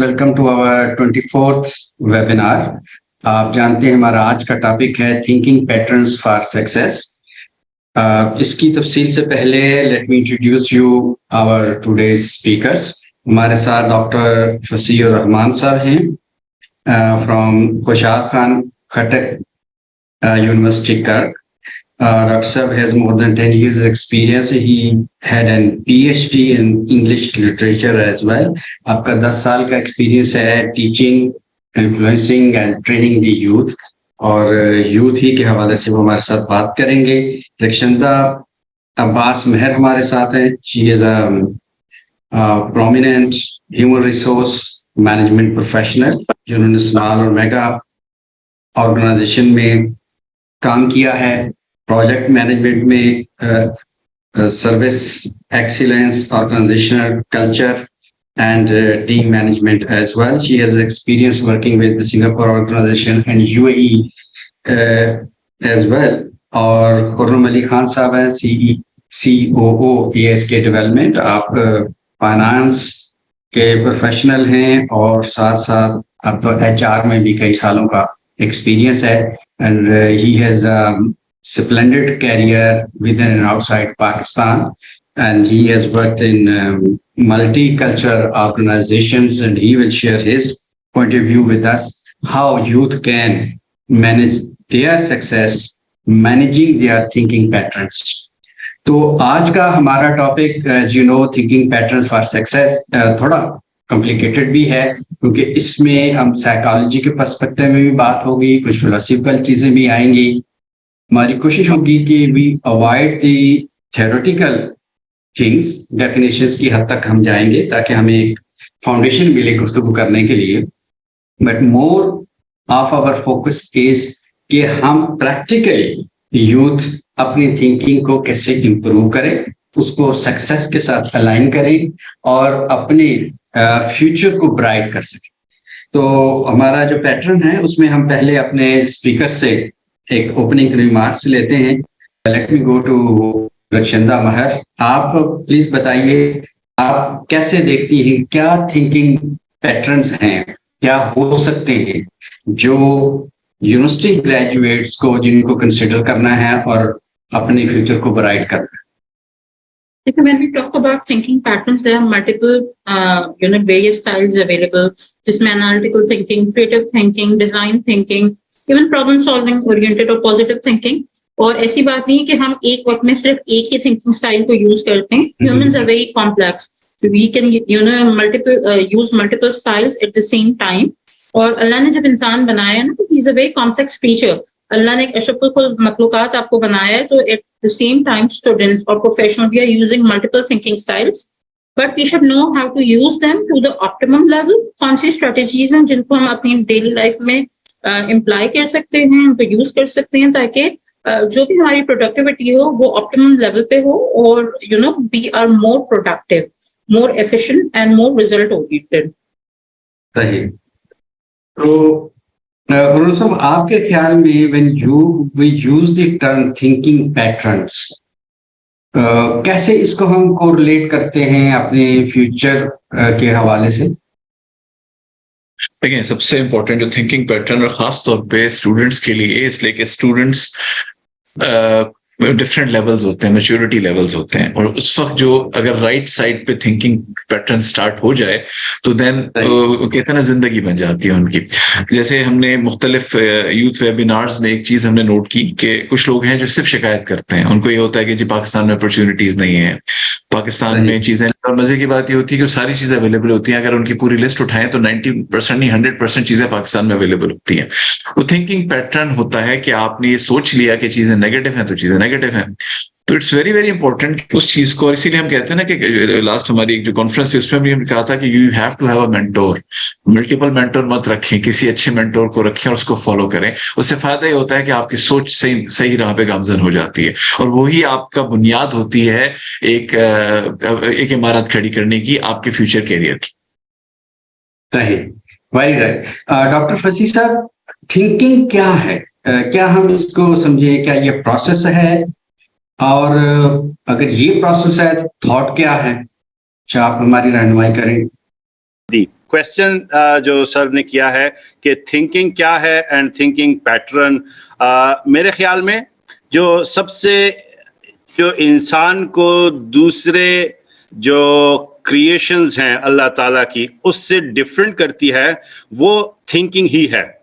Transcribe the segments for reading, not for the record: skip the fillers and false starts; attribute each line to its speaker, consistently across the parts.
Speaker 1: Welcome to our 24th webinar. आप जानते हैं हमारा आज का टॉपिक है थिंकिंग पैटर्न्स फॉर सक्सेस। इसकी तफसील से पहले let me introduce you our today's speakers. हमारे साथ डॉक्टर फसीर रहमान साहब हैं from Khushab Khan Khattak University Kirk. Dr. Sab has more than 10 years of experience. He had an PhD in English literature as well. आपका 10 साल का एक्सपीरियंस है teaching, influencing and training the youth, और youth ही के हवाले से वो हमारे साथ बात करेंगे। रक्षंदा अब्बास मेहर हमारे साथ हैं। She is a prominent human resource management professional, जिन्होंने स्मॉल और मेगा ऑर्गेनाइजेशन में काम किया है, प्रोजेक्ट मैनेजमेंट में, service excellence, organizational culture and team management as well. She has experience working with the Singapore organization and UAE as well. और खुर्रम अली खान साहब हैं COO ASK development. आप फाइनेंस के प्रोफेशनल हैं और साथ साथ अब तो HR में भी कई सालों का एक्सपीरियंस है. And he has a splendid career within and outside Pakistan, and he has worked in multicultural organizations, and he will share his point of view with us, how youth can manage their success, managing their thinking patterns. तो आज का हमारा topic, as you know, thinking patterns for success, थोड़ा complicated भी है, क्योंकि इसमें हम साइकोलॉजी के पर्सपेक्टिव में भी बात होगी, कुछ फिलोसफिकल चीजें भी आएंगी. हमारी कोशिश होगी कि we avoid the theoretical things, definitions की हद तक हम जाएंगे ताकि हमें एक फाउंडेशन मिले गुफ्तगू करने के लिए. But more of our focus is कि हम प्रैक्टिकली यूथ अपनी थिंकिंग को कैसे इम्प्रूव करें, उसको सक्सेस के साथ अलाइन करें और अपने फ्यूचर को ब्राइट कर सके. तो हमारा जो पैटर्न है उसमें हम पहले अपने स्पीकर से एक ओपनिंग रिमार्क्स लेते हैं. Let me go to Rakshanda Mahar. आप प्लीज बताइए, आप कैसे देखती हैं, क्या थिंकिंग पैटर्न्स हैं, क्या हो सकते हैं जो यूनिवर्सिटी ग्रेजुएट्स को, जिनको कंसिडर करना है और अपने फ्यूचर को ब्राइट करना है.
Speaker 2: When we talk about thinking patterns, there are multiple, various styles available. जिसमें analytical thinking, creative thinking, design thinking, even problem solving oriented और positive thinking. और ऐसी बात नहीं है कि हम एक वक्त में सिर्फ एक ही thinking style को use करते हैं. Humans are very complex. We can, use multiple styles at the same time. और अल्लाह ने जब इंसान बनाया है ना, तो he is a very complex creature. अल्लाह ने एक अशरफुल मखलूकात आपको बनाया है, तो at the same time students और professional we are using multiple thinking styles, but we should know how to use them to the optimum level. कौन सी स्ट्रेटजीज हैं जिनको हम अपनी डेली लाइफ में इम्प्लाई कर सकते हैं, उनको यूज कर सकते हैं, ताकि जो भी हमारी प्रोडक्टिविटी हो वो ऑप्टिमम लेवल पे हो और we are more productive, more efficient and more result oriented.
Speaker 1: सही. तो गुरु साहब, आपके ख्याल में when we use the term thinking patterns, कैसे इसको हम कोरिलेट करते हैं अपने फ्यूचर के हवाले से?
Speaker 3: देखिए, सबसे इम्पोर्टेंट जो थिंकिंग पैटर्न और खास तौर पे स्टूडेंट्स के लिए, इसलिए कि स्टूडेंट्स डिफरेंट लेवल्स होते हैं, मैच्योरिटी लेवल्स होते हैं, और उस वक्त जो अगर राइट साइड पे थिंकिंग पैटर्न स्टार्ट हो जाए तो देन कहते ना जिंदगी बन जाती है उनकी. जैसे हमने मुख्तलिफ यूथ वेबिनार्स में एक चीज हमने नोट की कि कुछ लोग हैं जो सिर्फ शिकायत करते हैं. उनको ये होता है कि जी पाकिस्तान में अपॉर्चुनिटीज नहीं है, पाकिस्तान में चीजें, और मजे की बात ये होती है कि सारी चीजें अवेलेबल होती हैं. अगर उनकी पूरी लिस्ट उठाएं तो 90% नहीं 100% चीजें पाकिस्तान में अवेलेबल होती हैं. वो थिंकिंग पैटर्न होता है कि आपने ये सोच लिया कि चीजें नेगेटिव हैं तो चीजें नेगेटिव हैं. तो इट्स वेरी वेरी इंपॉर्टेंट उस चीज को, और इसीलिए हम कहते हैं ना कि लास्ट हमारी एक जो कॉन्फ्रेंस थी उसमें भी हमने कहा था कि you have to have a mentor. Multiple mentor मत रखें, किसी अच्छे मेंटोर को रखें और उसको फॉलो करें. उससे फायदा ये होता है कि आपकी सोच सही राह पे गामजन हो जाती है, और वही आपका बुनियाद होती है एक इमारत खड़ी करने की, आपके फ्यूचर कैरियर की.
Speaker 1: सही, वेरी राइट. डॉक्टर फसी साहब, थिंकिंग क्या है? क्या हम इसको समझे, क्या ये प्रोसेस है? और अगर ये प्रोसेस है तो थॉट क्या है? आप हमारी रहनुमाई करें.
Speaker 4: जी, क्वेश्चन जो सर ने किया है कि थिंकिंग क्या है एंड थिंकिंग पैटर्न, मेरे ख्याल में जो इंसान को दूसरे जो क्रिएशंस हैं अल्लाह ताला की उससे डिफरेंट करती है वो थिंकिंग ही है।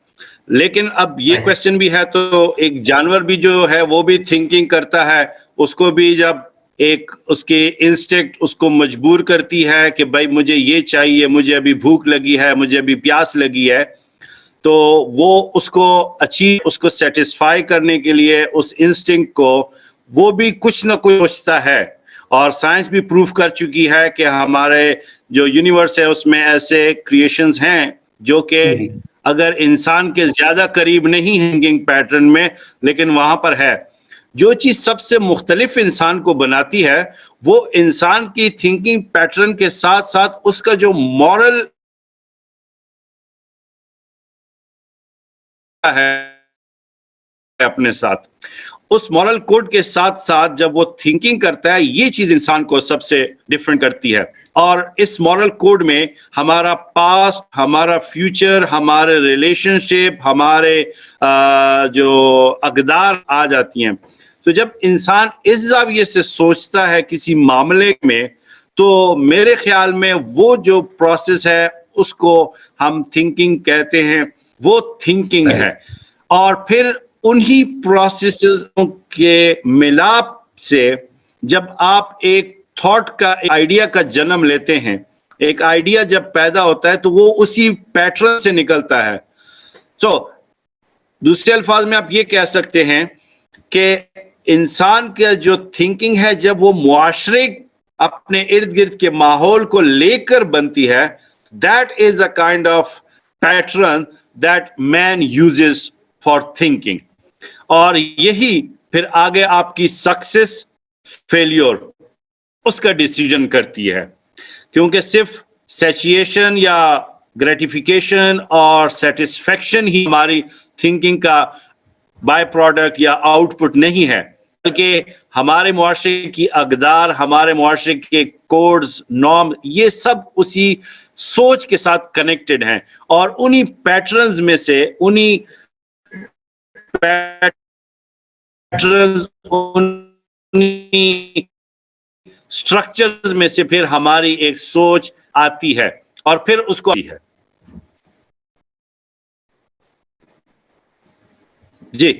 Speaker 4: लेकिन अब ये क्वेश्चन भी है, तो एक जानवर भी जो है वो भी थिंकिंग करता है, उसको भी जब एक उसके इंस्टिंक्ट उसको मजबूर करती है कि भाई मुझे ये चाहिए, मुझे अभी भूख लगी है, मुझे अभी प्यास लगी है, तो वो उसको सेटिस्फाई करने के लिए उस इंस्टिंक्ट को वो भी कुछ ना कुछ सोचता है। और साइंस भी प्रूफ कर चुकी है कि हमारे जो यूनिवर्स है उसमें ऐसे क्रिएशंस हैं जो कि अगर इंसान के ज्यादा करीब नहीं है थिंकिंग पैटर्न में, लेकिन वहां पर है। जो चीज सबसे मुख्तलिफ इंसान को बनाती है वो इंसान की थिंकिंग पैटर्न के साथ साथ उसका जो मॉरल है अपने साथ, उस मॉरल कोड के साथ साथ जब वो थिंकिंग करता है, ये चीज इंसान को सबसे डिफरेंट करती है। और इस मॉरल कोड में हमारा पास्ट, हमारा फ्यूचर, हमारे रिलेशनशिप, हमारे जो अक़दार आ जाती हैं। तो जब इंसान इस ज़ाविये से सोचता है किसी मामले में, तो मेरे ख्याल में वो जो प्रोसेस है उसको हम थिंकिंग कहते हैं, वो थिंकिंग है। और फिर उन्हीं प्रोसेसेस के मिलाप से जब आप एक थॉट का, एक आइडिया का जन्म लेते हैं, एक आइडिया जब पैदा होता है तो वो उसी पैटर्न से निकलता है। तो दूसरे अल्फाज में आप ये कह सकते हैं कि इंसान का जो थिंकिंग है जब वो मुआशरे अपने इर्द गिर्द के माहौल को लेकर बनती है, that is a kind of pattern that man uses for thinking. और यही फिर आगे आपकी सक्सेस फेलियर उसका डिसीजन करती है, क्योंकि सिर्फ सैटिस्फैक्शन या ग्रेटिफिकेशन और सेटिस्फेक्शन ही हमारी थिंकिंग का बाय प्रोडक्ट या आउटपुट नहीं है, बल्कि हमारे मुआशरे की अक़दार, हमारे मुआशरे के कोड्स, नॉर्म, ये सब उसी सोच के साथ कनेक्टेड हैं। और उन्हीं पैटर्न्स में से, उन्हीं पैटर्न्स, उन्हीं स्ट्रक्चर्स में से फिर हमारी एक सोच आती है और फिर उसको आती है।
Speaker 1: जी,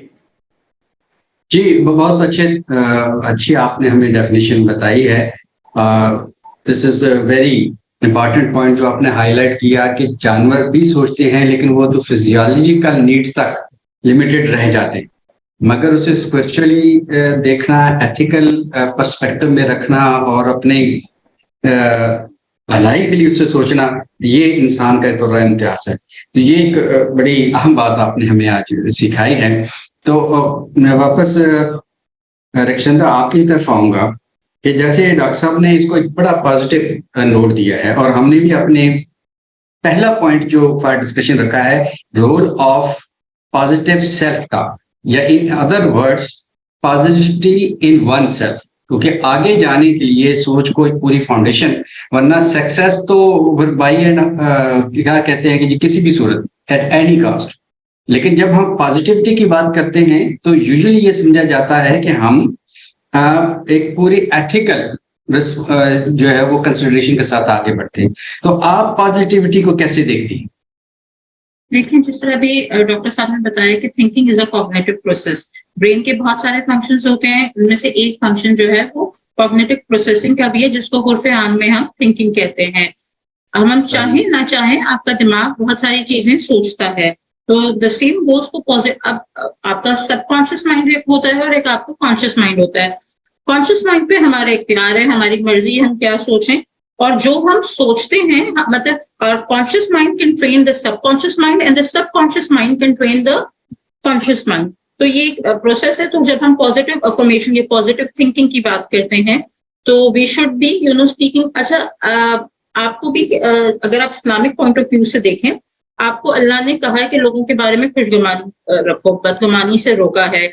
Speaker 1: बहुत अच्छी आपने हमें डेफिनेशन बताई है। This is a very important point जो आपने हाईलाइट किया कि जानवर भी सोचते हैं, लेकिन वो तो फिजियोलॉजिकल नीड्स तक लिमिटेड रह जाते हैं, मगर उसे स्पिरिचुअली देखना, एथिकल पर्सपेक्टिव में रखना और अपने भलाई के लिए उसे सोचना, ये इंसान का तो इम्तियाज है। तो ये एक बड़ी अहम बात आपने हमें आज सिखाई है। तो मैं वापस रक्षिंदा आपकी तरफ आऊंगा कि जैसे डॉक्टर साहब ने इसको एक बड़ा पॉजिटिव नोट दिया है, और हमने भी अपने पहला पॉइंट जो फॉर डिस्कशन रखा है, रोल ऑफ पॉजिटिव सेल्फ का, या in other words positivity in one self, क्योंकि आगे जाने के लिए सोच को एक पूरी फाउंडेशन, वरना सक्सेस तो बाई एंड क्या कहते हैं कि जी किसी भी सूरत, एट एनी कॉस्ट। लेकिन जब हम पॉजिटिविटी की बात करते हैं तो यूजुअली ये समझा जाता है कि हम एक पूरी एथिकल जो है वो कंसिडरेशन के साथ आगे बढ़ते हैं। तो आप पॉजिटिविटी को कैसे देखती हैं?
Speaker 2: देखिए, जिस तरह अभी डॉक्टर साहब ने बताया कि thinking is a cognitive process. Brain के बहुत सारे फंक्शंस होते हैं, उनमें से एक फंक्शन जो है वो कॉग्निटिव प्रोसेसिंग का भी है, जिसको उर्फ आम में हम थिंकिंग कहते हैं। हम चाहें ना चाहें आपका दिमाग बहुत सारी चीजें सोचता है। तो the same goes for positive. अब आपका सबकॉन्शियस माइंड एक होता है और एक आपका कॉन्शियस माइंड होता है। कॉन्शियस माइंड पे हमारा इख्तियार है, हमारी मर्जी है हम क्या सोचें, और जो हम सोचते हैं मतलब conscious mind can train the subconscious mind and the subconscious mind can train the conscious mind. तो ये एक प्रोसेस है। तो जब हम पॉजिटिव अफर्मेशन या पॉजिटिव थिंकिंग की बात करते हैं तो वी शुड बी स्पीकिंग। अच्छा, आपको भी अगर आप इस्लामिक पॉइंट ऑफ व्यू से देखें, आपको अल्लाह ने कहा है कि लोगों के बारे में खुशगुमानी रखो, बदगुमानी से रोका है,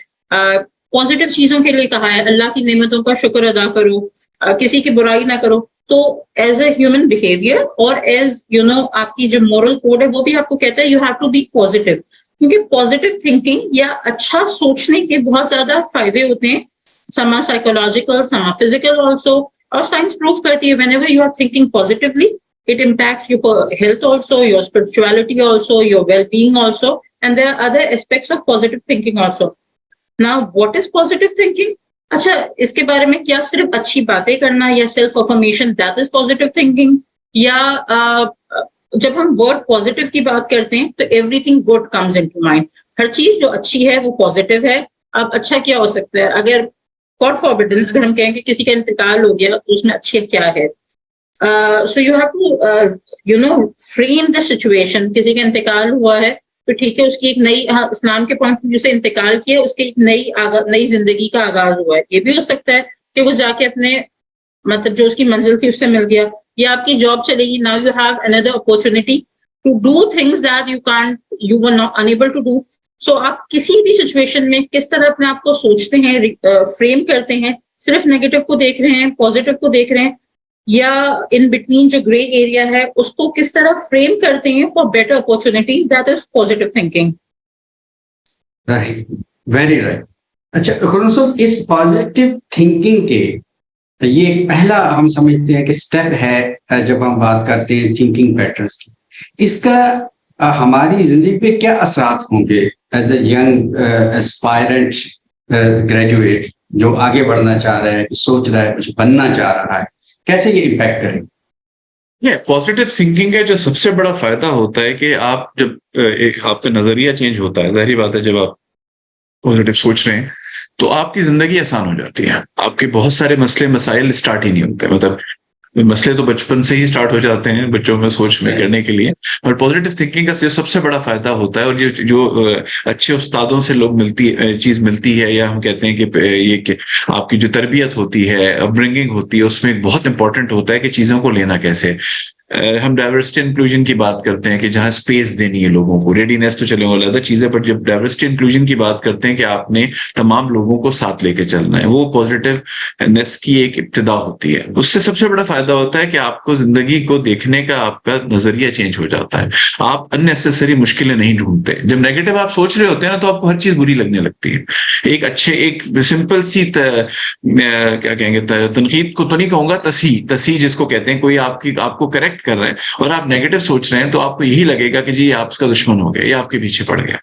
Speaker 2: पॉजिटिव चीजों के लिए कहा है, अल्लाह की नेमतों का शुक्र अदा करो, किसी की बुराई ना करो। तो एज ए ह्यूमन बिहेवियर और एज आपकी जो मॉरल कोड है वो भी आपको कहता है you have to be positive, क्योंकि पॉजिटिव थिंकिंग या अच्छा सोचने के बहुत ज्यादा फायदे होते हैं, some are psychological, some are physical also, और साइंस प्रूव करती है whenever you are thinking positively it impacts your health also, your spirituality also, your well-being also, and there are other aspects of positive thinking also. Now what is positive thinking? अच्छा, इसके बारे में क्या सिर्फ अच्छी बातें करना या self affirmation that is positive thinking, या जब हम वर्ड पॉजिटिव की बात करते हैं तो everything good comes into mind, हर चीज जो अच्छी है वो पॉजिटिव है। अब अच्छा क्या हो सकता है, अगर गॉड फॉरबिडन अगर हम कहें कि किसी का इंतकाल हो गया तो उसमें अच्छे क्या है, so you have to frame the situation. किसी का इंतकाल हुआ है तो ठीक है, उसकी एक नई, इस्लाम के पॉइंट ऑफ व्यू से इंतकाल किया, उसकी एक नई जिंदगी का आगाज हुआ है। ये भी हो सकता है कि वो जाके अपने मतलब जो उसकी मंजिल थी उससे मिल गया, या आपकी जॉब चलेगी, now you have another opportunity to do things that you were not enable to do. So आप किसी भी सिचुएशन में किस तरह अपने आप को सोचते हैं, फ्रेम करते हैं, सिर्फ नेगेटिव को देख रहे हैं, पॉजिटिव को देख रहे हैं, या इन बिटवीन जो ग्रे एरिया है उसको किस तरह फ्रेम करते हैं for better opportunities, that is positive thinking.
Speaker 1: Right, very right. अच्छा खुर्रम साहब, इस पॉजिटिव थिंकिंग के ये पहला हम समझते हैं कि स्टेप है जब हम बात करते हैं थिंकिंग पैटर्न्स की, इसका हमारी जिंदगी पे क्या असरात होंगे as a young aspirant graduate जो आगे बढ़ना चाह रहा है, कुछ सोच रहा है, कुछ बनना चाह रहा है, कैसे ये इम्पैक्ट करेंगे?
Speaker 3: ये पॉजिटिव थिंकिंग का जो सबसे बड़ा फायदा होता है कि आप जब एक आपका नजरिया चेंज होता है, जाहिर बात है जब आप पॉजिटिव सोच रहे हैं तो आपकी जिंदगी आसान हो जाती है, आपके बहुत सारे मसले मसाइल स्टार्ट ही नहीं होते, मतलब मसले तो बचपन से ही स्टार्ट हो जाते हैं बच्चों में सोच में करने के लिए। और पॉजिटिव थिंकिंग का जो सबसे बड़ा फायदा होता है, और जो अच्छे उस्तादों से लोग चीज मिलती है, या हम कहते हैं कि ये कि आपकी जो तरबियत होती है, अपब्रिंगिंग होती है, उसमें बहुत इंपॉर्टेंट होता है कि चीजों को लेना कैसे। हम डाइवर्सिटी इंक्लूजन की बात करते हैं कि जहां स्पेस देनी है लोगों को, रेडीनेस तो चले अलग चीजें, बट जब डाइवर्सिटी इंक्लूजन की बात करते हैं कि आपने तमाम लोगों को साथ लेके चलना है, वो पॉजिटिवनेस की एक इब्तिदा होती है। उससे सबसे बड़ा फायदा होता है कि आपको जिंदगी को देखने का आपका नजरिया चेंज हो जाता है, आप अननेसेसरी मुश्किलें नहीं ढूंढते। जब नेगेटिव आप सोच रहे होते हैं ना तो आपको हर चीज बुरी लगने लगती है। एक सिंपल सी क्या कहेंगे, तनकीद को तो नहीं कहूंगा, तसी जिसको कहते हैं, कोई आपको करेक्ट कर रहे हैं और आप नेगेटिव सोच रहे हैं तो आपको यही लगेगा कि जी आपका दुश्मन हो गया या आपके पीछे पड़ गया।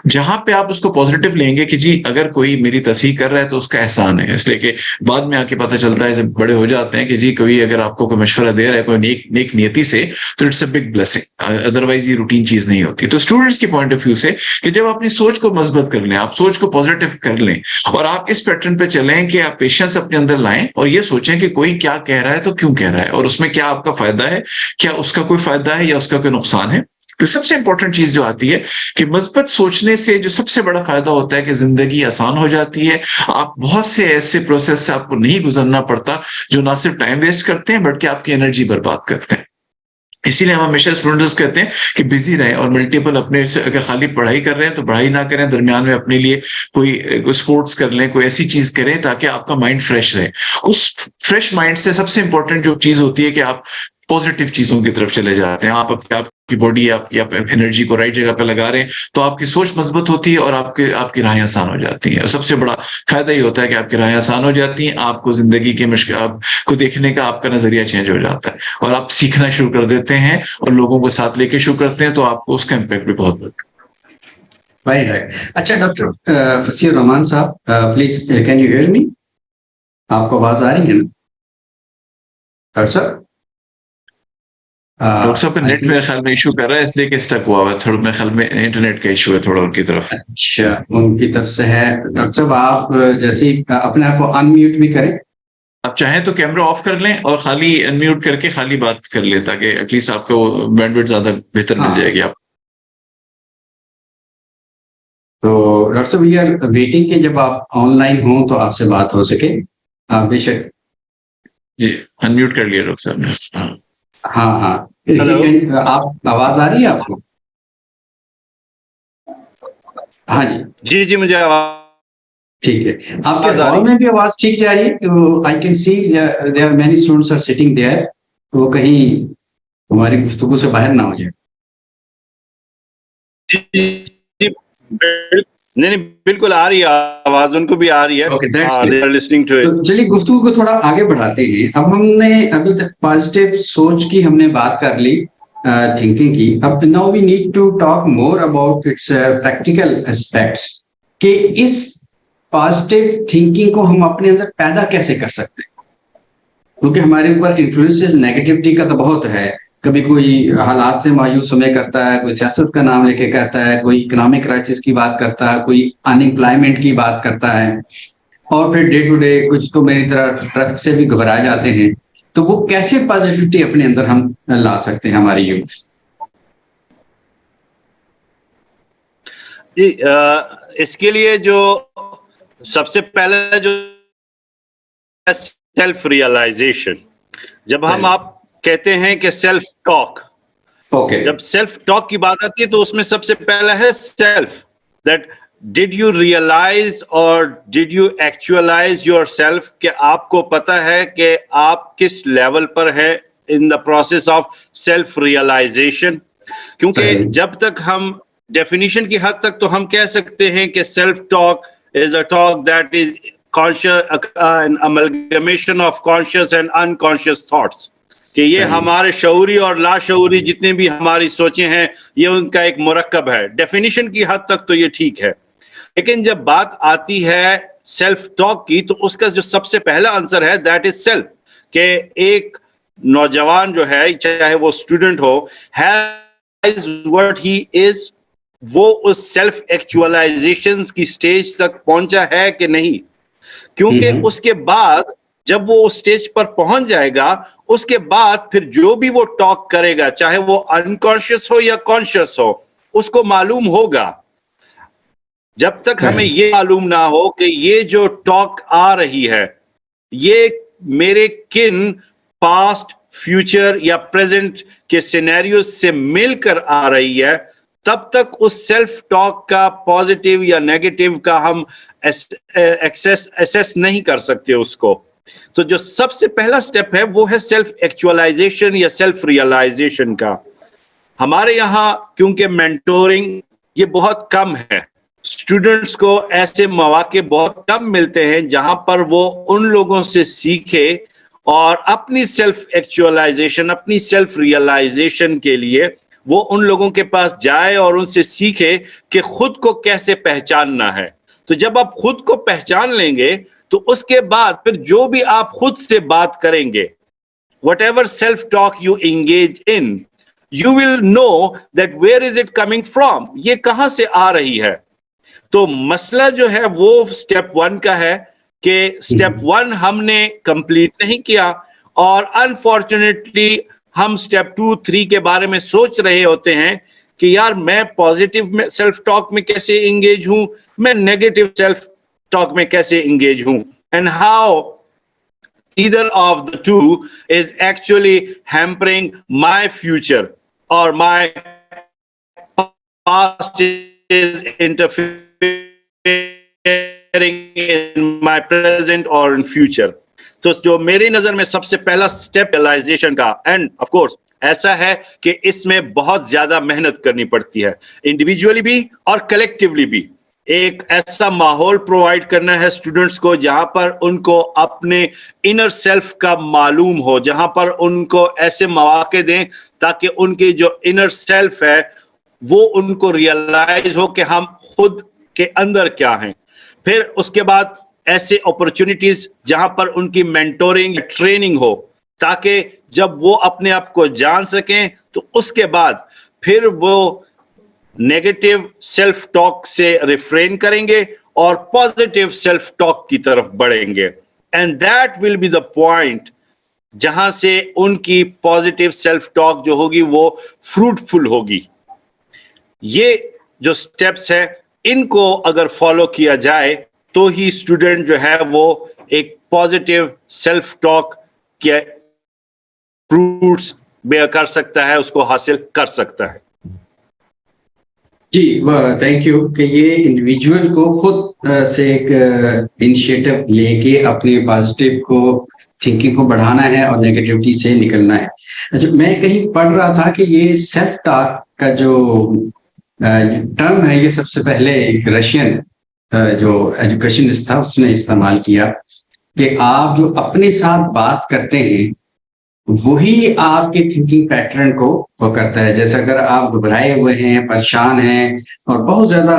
Speaker 3: जहां पे आप उसको पॉजिटिव लेंगे कि जी अगर कोई मेरी तस्हीर कर रहा है तो उसका एहसान है, इसलिए कि बाद में आके पता चलता है जब बड़े हो जाते हैं कि जी कोई अगर आपको कोई मशवरा दे रहा है कोई नेक नियति से, तो it's a big blessing, otherwise ये रूटीन चीज नहीं होती। तो स्टूडेंट्स के पॉइंट ऑफ व्यू से कि जब अपनी सोच को मजबूत कर लें, आप सोच को पॉजिटिव कर लें और आप इस पैटर्न पे चलें कि आप पेशेंस अपने अंदर लाएं और ये सोचें कि कोई क्या कह रहा है तो क्यों कह रहा है और उसमें क्या आपका फायदा है, क्या उसका कोई फायदा है या उसका कोई नुकसान है। तो सबसे इंपॉर्टेंट चीज जो आती है कि मस्बत सोचने से जो सबसे बड़ा फायदा होता है कि जिंदगी आसान हो जाती है, आप बहुत से ऐसे प्रोसेस से आपको नहीं गुजरना पड़ता जो ना सिर्फ टाइम वेस्ट करते हैं बल्कि आपकी एनर्जी बर्बाद करते हैं। इसीलिए हम हमेशा स्टूडेंट्स कहते हैं कि बिजी रहें और मल्टीपल अपने से, अगर खाली पढ़ाई कर रहे हैं तो पढ़ाई ना करें, दरमियान में अपने लिए कोई स्पोर्ट्स कर लें, कोई ऐसी चीज करें ताकि आपका माइंड फ्रेश रहे। उस फ्रेश माइंड से सबसे इंपॉर्टेंट जो चीज होती है कि आप पॉजिटिव चीजों की तरफ चले जाते हैं, आपकी बॉडी आपकी एनर्जी को राइट जगह पे लगा रहे हैं तो आपकी सोच मजबूत होती है और आपकी राहें आसान हो जाती हैं। और सबसे बड़ा फायदा ये होता है कि आपकी राहें आसान हो जाती हैं, आपको जिंदगी के मुश्किल आपको देखने का आपका नजरिया चेंज हो जाता है और आप सीखना शुरू कर देते हैं और लोगों को साथ लेके शुरू करते हैं, तो आपको उसका इम्पैक्ट भी बहुत होता है।
Speaker 1: राइट। अच्छा डॉक्टर फसीर रहमान साहब, please can you hear me? आपको आवाज आ रही है ना डॉक्टर साहब?
Speaker 3: डॉक्टर साहब का नेट मेरे ख्याल में इशू कर रहा है इसलिए कि स्टक हुआ है थोड़ा, मेरे ख्याल में इंटरनेट का इशू है थोड़ा उनकी तरफ।
Speaker 1: अच्छा, उनकी तरफ से है। डॉक्टर साहब आप जैसे अपने आप को अनम्यूट भी करें,
Speaker 3: आप चाहें तो कैमरा ऑफ कर लें और खाली अनम्यूट करके खाली बात कर लें ताकि एटलीस्ट आपको बैंडविड्थ ज्यादा बेहतर मिल जाएगी। आप
Speaker 1: तो डॉक्टर साहब वी आर वेटिंग कि जब आप ऑनलाइन हो तो आपसे बात हो सके। बेशक
Speaker 3: जी अनम्यूट कर लिया डॉक्टर साहब ने।
Speaker 1: हाँ हाँ, आप आवाज आ रही है आपको? हाँ जी
Speaker 4: जी मुझे आवाज
Speaker 1: ठीक है, आपके
Speaker 4: आवाज आ
Speaker 1: हॉल
Speaker 4: रही
Speaker 1: में भी आवाज ठीक जा रही है? I can see there are many students are sitting there, तो कहीं हमारी गुफ्तगू से बाहर ना हो जाए।
Speaker 4: जी, नहीं नहीं, बिल्कुल आ रही है आवाज, उनको भी आ रही है।
Speaker 1: Okay, that's
Speaker 4: they are listening to
Speaker 1: तो
Speaker 4: इट।
Speaker 1: चलिए गुफ्तगू को थोड़ा आगे बढ़ाते हैं। अब हमने अभी तक पॉजिटिव सोच की हमने बात कर ली, थिंकिंग की। अब now we need to talk more about its practical aspects, कि इस पॉजिटिव थिंकिंग को हम अपने अंदर पैदा कैसे कर सकते हैं, क्योंकि हमारे ऊपर इन्फ्लुएंसेस नेगेटिविटी का तो बहुत है। कभी कोई हालात से मायूस हमें करता है, कोई सियासत का नाम लेके कहता है, कोई इकोनॉमिक क्राइसिस की बात करता है, कोई अनएम्प्लॉयमेंट की बात करता है, और फिर डे टू डे कुछ तो मेरी तरह ट्रक से भी घबरा जाते हैं। तो वो कैसे पॉजिटिविटी अपने अंदर हम ला सकते हैं, हमारी यूथ?
Speaker 4: जी, इसके लिए जो सबसे पहले जो सेल्फ रियलाइजेशन, जब हम आप कहते हैं कि सेल्फ टॉक,
Speaker 1: ओके,
Speaker 4: जब सेल्फ टॉक की बात आती है तो उसमें सबसे पहला है self, that did you realize और did you actualize your self, कि आपको पता है कि आप किस लेवल पर है in the process of self realization. क्योंकि
Speaker 1: सही।
Speaker 4: जब तक हम डेफिनेशन की हद तक तो हम कह सकते हैं कि self talk is a talk that is conscious, an amalgamation of conscious and unconscious thoughts, कि ये
Speaker 1: सही।
Speaker 4: हमारे शऊरी और लाशऊरी जितने भी हमारी सोचें हैं, ये उनका एक मुरक्कब है। डेफिनेशन की हद तक तो ये ठीक है, लेकिन जब बात आती है सेल्फ टॉक की, तो उसका जो सबसे पहला आंसर है दैट इज सेल्फ, कि एक नौजवान जो है, चाहे वो स्टूडेंट हो, हैज व्हाट ही इज, वो उस सेल्फ एक्चुअलाइजेशन की स्टेज तक पहुंचा है कि नहीं। क्योंकि उसके बाद जब वो उस स्टेज पर पहुंच जाएगा, उसके बाद फिर जो भी वो टॉक करेगा, चाहे वो अनकॉन्शियस हो या कॉन्शियस हो, उसको मालूम होगा। जब तक हमें ये मालूम ना हो कि ये जो टॉक आ रही है, ये मेरे किन पास्ट, फ्यूचर या प्रेजेंट के सिनेरियो से मिलकर आ रही है, तब तक उस सेल्फ टॉक का पॉजिटिव या नेगेटिव का हम एसेस नहीं कर सकते उसको। तो जो सबसे पहला स्टेप है वो है सेल्फ एक्चुअलाइजेशन या सेल्फ रियलाइजेशन का। हमारे यहाँ क्योंकि मेंटोरिंग ये बहुत कम है, स्टूडेंट्स को ऐसे मौके बहुत कम मिलते हैं जहां पर वो उन लोगों से सीखे और अपनी सेल्फ एक्चुअलाइजेशन, अपनी सेल्फ रियलाइजेशन के लिए वो उन लोगों के पास जाए और उनसे सीखे कि खुद को कैसे पहचानना है। तो जब आप खुद को पहचान लेंगे, तो उसके बाद फिर जो भी आप खुद से बात करेंगे, whatever self talk you engage in, you will know that where is it coming from, ये कहां से आ रही है। तो मसला जो है वो स्टेप 1 का है कि स्टेप 1 हमने कंप्लीट नहीं किया, और अनफॉर्चुनेटली हम स्टेप 2, 3 के बारे में सोच रहे होते हैं कि यार मैं पॉजिटिव में सेल्फ टॉक में कैसे इंगेज हूं, मैं नेगेटिव सेल्फ टॉक में कैसे इंगेज हूं, and how either of the two is actually hampering my future, or my past is interfering in my present or in future. तो जो मेरी नजर में सबसे पहला स्टेप रियलाइजेशन का, एंड ऑफ कोर्स ऐसा है कि इसमें बहुत ज्यादा मेहनत करनी पड़ती है, इंडिविजुअली भी और कलेक्टिवली भी। एक ऐसा माहौल प्रोवाइड करना है स्टूडेंट्स को जहां पर उनको अपने इनर सेल्फ का मालूम हो, जहां पर उनको ऐसे मौके दें ताकि उनकी जो इनर सेल्फ है वो उनको रियलाइज हो कि हम खुद के अंदर क्या हैं। फिर उसके बाद ऐसे अपॉर्चुनिटीज जहां पर उनकी मेंटोरिंग, ट्रेनिंग हो, ताकि जब वो अपने आप को जान सकें, तो उसके बाद फिर वो नेगेटिव सेल्फ टॉक से रिफ्रेन करेंगे और पॉजिटिव सेल्फ टॉक की तरफ बढ़ेंगे, and that will be the point जहां से उनकी पॉजिटिव सेल्फ टॉक जो होगी वो फ्रूटफुल होगी। ये जो स्टेप्स है, इनको अगर फॉलो किया जाए तो ही स्टूडेंट जो है वो एक पॉजिटिव सेल्फ टॉक के फ्रूट्स बेयर कर सकता है, उसको हासिल कर सकता है।
Speaker 1: जी, थैंक यू कि ये इंडिविजुअल को खुद से एक इनिशिएटिव लेके अपने पॉजिटिव को थिंकिंग को बढ़ाना है और नेगेटिविटी से निकलना है। अच्छा, मैं कहीं पढ़ रहा था कि ये सेल्फ टॉक का जो टर्म है, ये सबसे पहले एक रशियन जो एजुकेशनिस्ट था उसने इस्तेमाल किया कि आप जो अपने साथ बात करते हैं वही आपके थिंकिंग पैटर्न को वो करता है। जैसे अगर आप घबराए हुए हैं, परेशान हैं और बहुत ज्यादा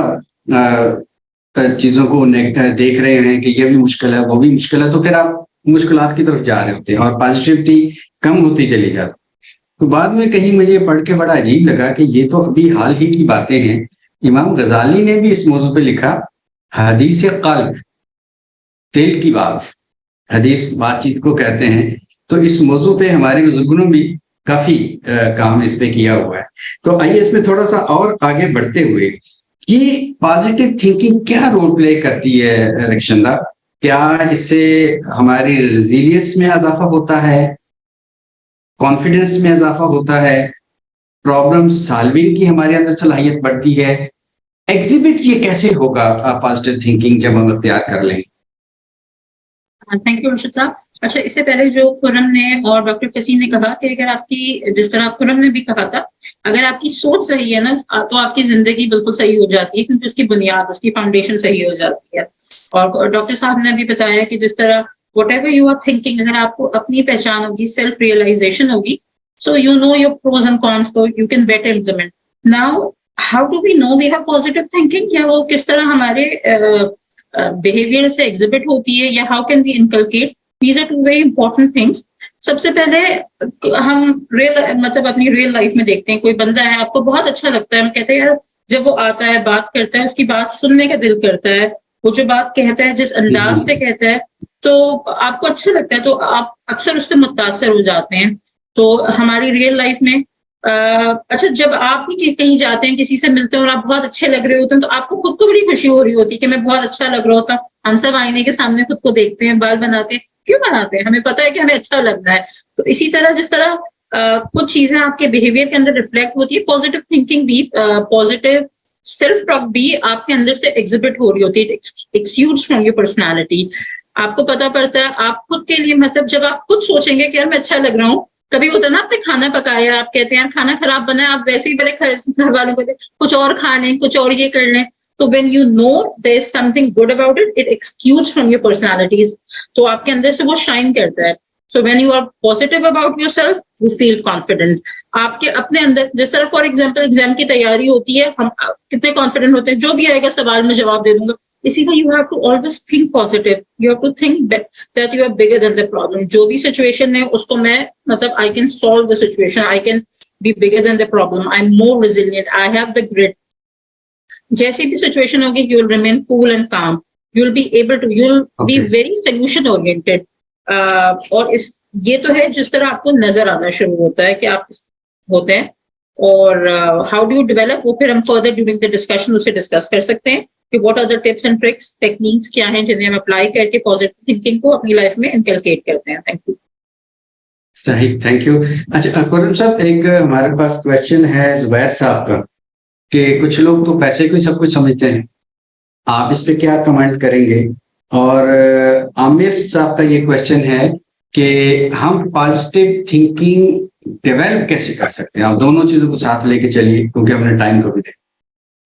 Speaker 1: चीजों को देख रहे हैं कि ये भी मुश्किल है, वो भी मुश्किल है, तो फिर आप मुश्किलात की तरफ जा रहे होते हैं और पॉजिटिविटी कम होती चली जाती। तो बाद में कहीं मुझे पढ़ के बड़ा अजीब लगा कि ये तो अभी हाल ही की बातें हैं। इमाम गजाली ने भी इस मौजू पे लिखा, हदीस कल्ब, दिल की बात, हदीस बातचीत को कहते हैं। तो इस मौजू पे हमारे बुजुर्गों ने भी काफी काम इस पे किया हुआ है। तो आइए इसमें थोड़ा सा और आगे बढ़ते हुए, ये पॉजिटिव थिंकिंग क्या रोल प्ले करती है रक्षंदा? क्या इससे हमारी रेजिलियंस में इजाफा होता है, कॉन्फिडेंस में इजाफा होता है, प्रॉब्लम सॉल्विंग की हमारे अंदर सलाहियत बढ़ती है? एग्जिबिट ये कैसे होगा पॉजिटिव थिंकिंग जब हम अख्तियार कर लें?
Speaker 2: थैंक यू अर्शद साहब। अच्छा, इससे पहले जो खुरम ने और डॉक्टर फसीह ने कहा कि अगर आपकी, जिस तरह खुरम ने भी कहा था, अगर आपकी सोच सही है ना तो आपकी जिंदगी बिल्कुल सही हो जाती है, क्योंकि उसकी बुनियाद, उसकी फाउंडेशन सही हो जाती है। और डॉक्टर साहब ने भी बताया कि जिस तरह whatever you are thinking, अगर आपको अपनी पहचान होगी, सेल्फ रियलाइजेशन होगी, so you know your pros and cons, तो you can better implement. Now how do we know we have positive thinking, या वो किस तरह हमारे बिहेवियर से एग्जिबिट होती है, या how can we inculcate? These are two very important things. सबसे पहले हम मतलब अपनी रियल लाइफ में देखते हैं, कोई बंदा है, आपको बहुत अच्छा लगता है, हम कहते हैं यार, जब वो आता है, बात करता है, उसकी बात सुनने का दिल करता है, वो जो बात कहता है, जिस अंदाज से कहता है, तो आपको अच्छा लगता है, तो आप अक्सर उससे मुतासर हो जाते हैं। तो हमारी रियल लाइफ में अच्छा, जब आप भी कहीं जाते हैं, किसी से मिलते हैं और आप बहुत अच्छे लग रहे होते हैं, तो आपको खुद को बड़ी खुशी हो रही होती है कि मैं बहुत अच्छा लग रहा होता। हम सब आईने के सामने खुद को देखते हैं, बाल बनाते हैं, क्यों बनाते हैं? हमें पता है कि हमें अच्छा लगना है। तो इसी तरह, जिस तरह कुछ चीजें आपके बिहेवियर के अंदर रिफ्लेक्ट होती है, पॉजिटिव थिंकिंग भी, पॉजिटिव सेल्फ टॉक भी आपके अंदर से एग्जिबिट हो रही होती है, एक्सयूड्स फ्रॉम योर पर्सनैलिटी। आपको पता पड़ता है, आप खुद के लिए, मतलब जब आप खुद सोचेंगे कि यार मैं अच्छा लग रहा हूँ, कभी होता है ना, आपने खाना पकाया, आप कहते हैं खाना खराब बना है, आप वैसे ही बड़े घर वालों को कुछ और खा लें, कुछ और ये कर लें। तो when you know there is something good about it, it exudes from your personalities. तो आपके अंदर से वो शाइन करता है। So when you are positive about yourself, you feel confident. आपके अपने अंदर, जिस तरह फॉर एग्जाम्पल एग्जाम की तैयारी होती है, हम कितने कॉन्फिडेंट होते हैं, जो भी आएगा सवाल में जवाब दे दूंगा। इसी तरह you have to always think positive. You have to think that you are bigger than the problem. जो भी सिचुएशन है उसको मैं, मतलब I can solve the situation. I can be bigger than the problem. I'm more resilient. I have the grit. जैसी भी situation होगी, you will remain cool and calm. You'll be able to, you'll be very solution oriented. और इस, ये तो है जिस तरह आपको नजर आना शुरू होता है कि आप होते हैं। और हाउ डू यू डेवलप, वो फिर हम फर्दर ड्यूरिंग द डिस्कशन उसे डिस्कस कर सकते हैं कि what are the tips and tricks, techniques क्या हैं जिन्हें हम अप्लाई करके पॉजिटिव थिंकिंग को अपनी लाइफ में इनकलकेट करते हैं। Thank you.
Speaker 1: सही, थैंक यू। अच्छा खुर्रम साहब, एक हमारे पास क्वेश्चन है जुबैर साहब का कि कुछ लोग तो पैसे को ही सब कुछ समझते हैं, आप इस पे क्या कमेंट करेंगे? और आमिर साहब का ये क्वेश्चन है कि हम पॉजिटिव थिंकिंग डेवलप कैसे कर सकते हैं? आप दोनों चीजों को साथ लेके चलिए क्योंकि हमने टाइम को भी देखा।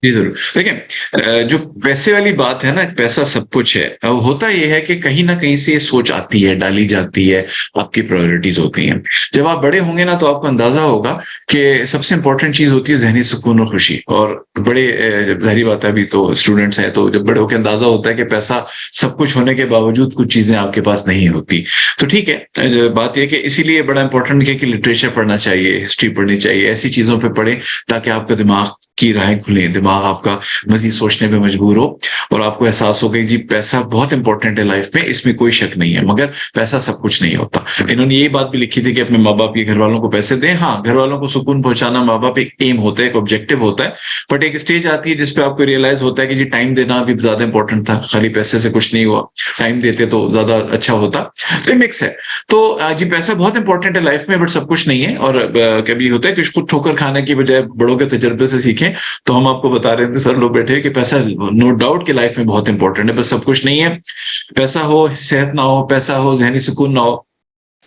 Speaker 3: जी जरूर। देखिए, जो पैसे वाली बात है ना, पैसा सब कुछ है, होता यह है कि कहीं ना कहीं से ये सोच आती है, डाली जाती है, आपकी प्रायोरिटीज होती हैं। जब आप बड़े होंगे ना तो आपको अंदाजा होगा कि सबसे इंपॉर्टेंट चीज होती है जहनी सुकून और खुशी। और बड़े, जब जाहिर बात है, अभी तो स्टूडेंट्स हैं, तो जब बड़े होकर अंदाजा होता है कि पैसा सब कुछ होने के बावजूद कुछ चीजें आपके पास नहीं होती। तो ठीक है, बात यह कि इसीलिए बड़ा इंपॉर्टेंट है कि लिटरेचर पढ़ना चाहिए, हिस्ट्री पढ़नी चाहिए, ऐसी चीजों पर पढ़ें ताकि आपका दिमाग की राहें खुलें, दिमाग आपका मजीद सोचने पे मजबूर हो और आपको एहसास हो गई जी पैसा बहुत इंपॉर्टेंट है लाइफ में, इसमें कोई शक नहीं है, मगर पैसा सब कुछ नहीं होता। इन्होंने ये बात भी लिखी थी कि अपने माँ बाप के घर वालों को पैसे दें। हाँ, घर वालों को सुकून पहुंचाना माँ बाप एक एम होता है, एक ऑब्जेक्टिव होता है, बट एक स्टेज आती है जिसपे आपको रियलाइज होता है कि जी टाइम देना भी ज्यादा इंपॉर्टेंट था, खाली पैसे से कुछ नहीं हुआ, टाइम देते तो ज्यादा अच्छा होता। तो मिक्स है। तो जी पैसा बहुत इंपॉर्टेंट है लाइफ में, बट सब कुछ नहीं है। और कभी होता है कि खुद ठोकर खाने की बजाय बड़ों के तजर्बे से सीखें। तो हम आपको बता रहे थे सर लोग बैठे कि पैसा नो डाउट कि लाइफ में बहुत इंपॉर्टेंट है, बस सब कुछ नहीं है। पैसा हो, सेहत ना हो, पैसा हो, जहनी सुकून ना हो,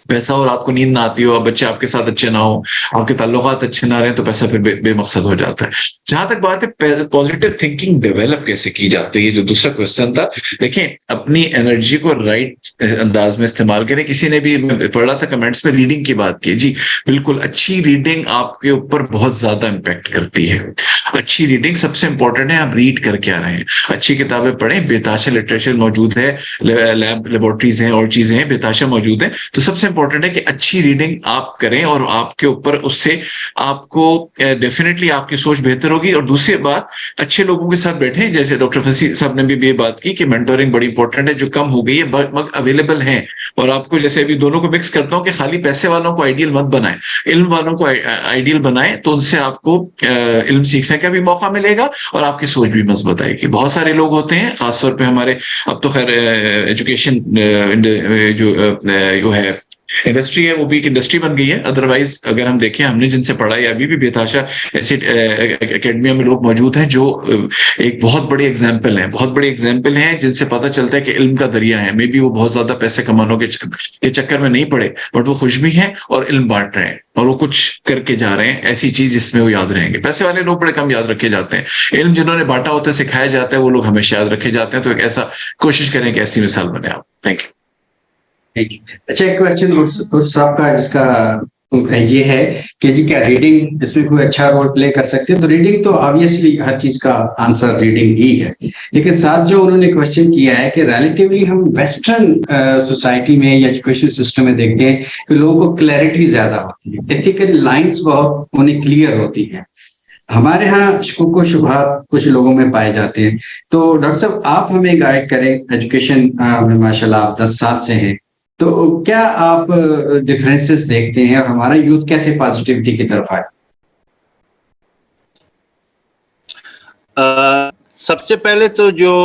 Speaker 3: पैसा हो, रात को नींद ना आती हो, बच्चे आपके साथ अच्छे ना हो, आपके ताल्लुकात अच्छे ना रहे, तो पैसा फिर बेमकसद हो जाता है। जहां तक बात है पॉजिटिव थिंकिंग डेवलप कैसे की जाती है, ये जो दूसरा क्वेश्चन था, देखें अपनी एनर्जी को राइट अंदाज में इस्तेमाल करें। किसी ने भी, मैं पढ़ रहा था कमेंट्स में, रीडिंग की बात की, जी बिल्कुल, अच्छी रीडिंग आपके ऊपर बहुत ज्यादा इंपैक्ट करती है। अच्छी रीडिंग सबसे इंपॉर्टेंट है, आप रीड करके आ रहे हैं, अच्छी किताबें पढ़ें, बेताशा लिटरेचर मौजूद है, लैब लेबोरेटरीज हैं और चीजें हैं, बेताशा मौजूद है। तो सबसे इंपॉर्टेंट है कि अच्छी रीडिंग आप करें और आपके ऊपर उससे आपको डेफिनेटली आपकी सोच बेहतर होगी। और दूसरी बात, अच्छे लोगों के साथ बैठें, जैसे डॉक्टर फसी साहब ने भी ये बात की कि मेंटोरिंग बड़ी इंपॉर्टेंट है, जो कम हो गई है मगर अवेलेबल है। और आपको जैसे अभी दोनों को मिक्स करता हूं कि खाली पैसे वालों को आइडियल मत बनाएं, इल्म वालों को आइडियल बनाएं, तो उनसे आपको इल्म सीखने का भी मौका मिलेगा और आपकी सोच भी मजबूत आएगी। बहुत सारे लोग होते हैं, खासतौर पे हमारे, अब तो खैर एजुकेशन जो है इंडस्ट्री है, वो भी एक इंडस्ट्री बन गई है। अदरवाइज अगर हम देखें, हमने जिनसे पढ़ा है, अभी भी बेताशा ऐसी एकेडमिया में लोग मौजूद हैं जो एक बहुत बड़ी एग्जाम्पल हैं, जिनसे पता चलता है कि इल्म का दरिया है। मे बी वो बहुत ज्यादा पैसे कमाने के चक्कर में नहीं पड़े, बट वो खुश भी हैं और इल्म बांट रहे हैं और वो कुछ करके जा रहे हैं, ऐसी चीज जिसमें वो याद रहेंगे। पैसे वाले लोग बड़े कम याद रखे जाते हैं, इल्म जिन्होंने बांटा होता है, सिखाया जाता है, वो लोग हमेशा याद रखे जाते हैं। तो एक ऐसा कोशिश करें कि ऐसी मिसाल बने आप। Thank you.
Speaker 1: अच्छा, एक क्वेश्चन उस साहब का, जिसका ये है कि जी क्या रीडिंग इसमें कोई अच्छा रोल प्ले कर सकते हैं? तो रीडिंग तो ऑब्वियसली हर चीज का आंसर रीडिंग ही है, लेकिन साथ जो उन्होंने क्वेश्चन किया है कि रिलेटिवली हम वेस्टर्न सोसाइटी में या एजुकेशन सिस्टम में देखते हैं कि लोगों को क्लैरिटी ज्यादा होती है, एथिकल लाइंस बहुत उन्हें क्लियर होती है। हमारे यहाँ शुक्र शुभात कुछ लोगों में पाए जाते हैं। तो डॉक्टर साहब, आप हमें गाइड करें, एजुकेशन में माशाल्लाह आप 10 साल से हैं, तो क्या आप डिफरेंसेस देखते हैं और हमारा यूथ कैसे पॉजिटिविटी की तरफ आए?
Speaker 4: सबसे पहले तो जो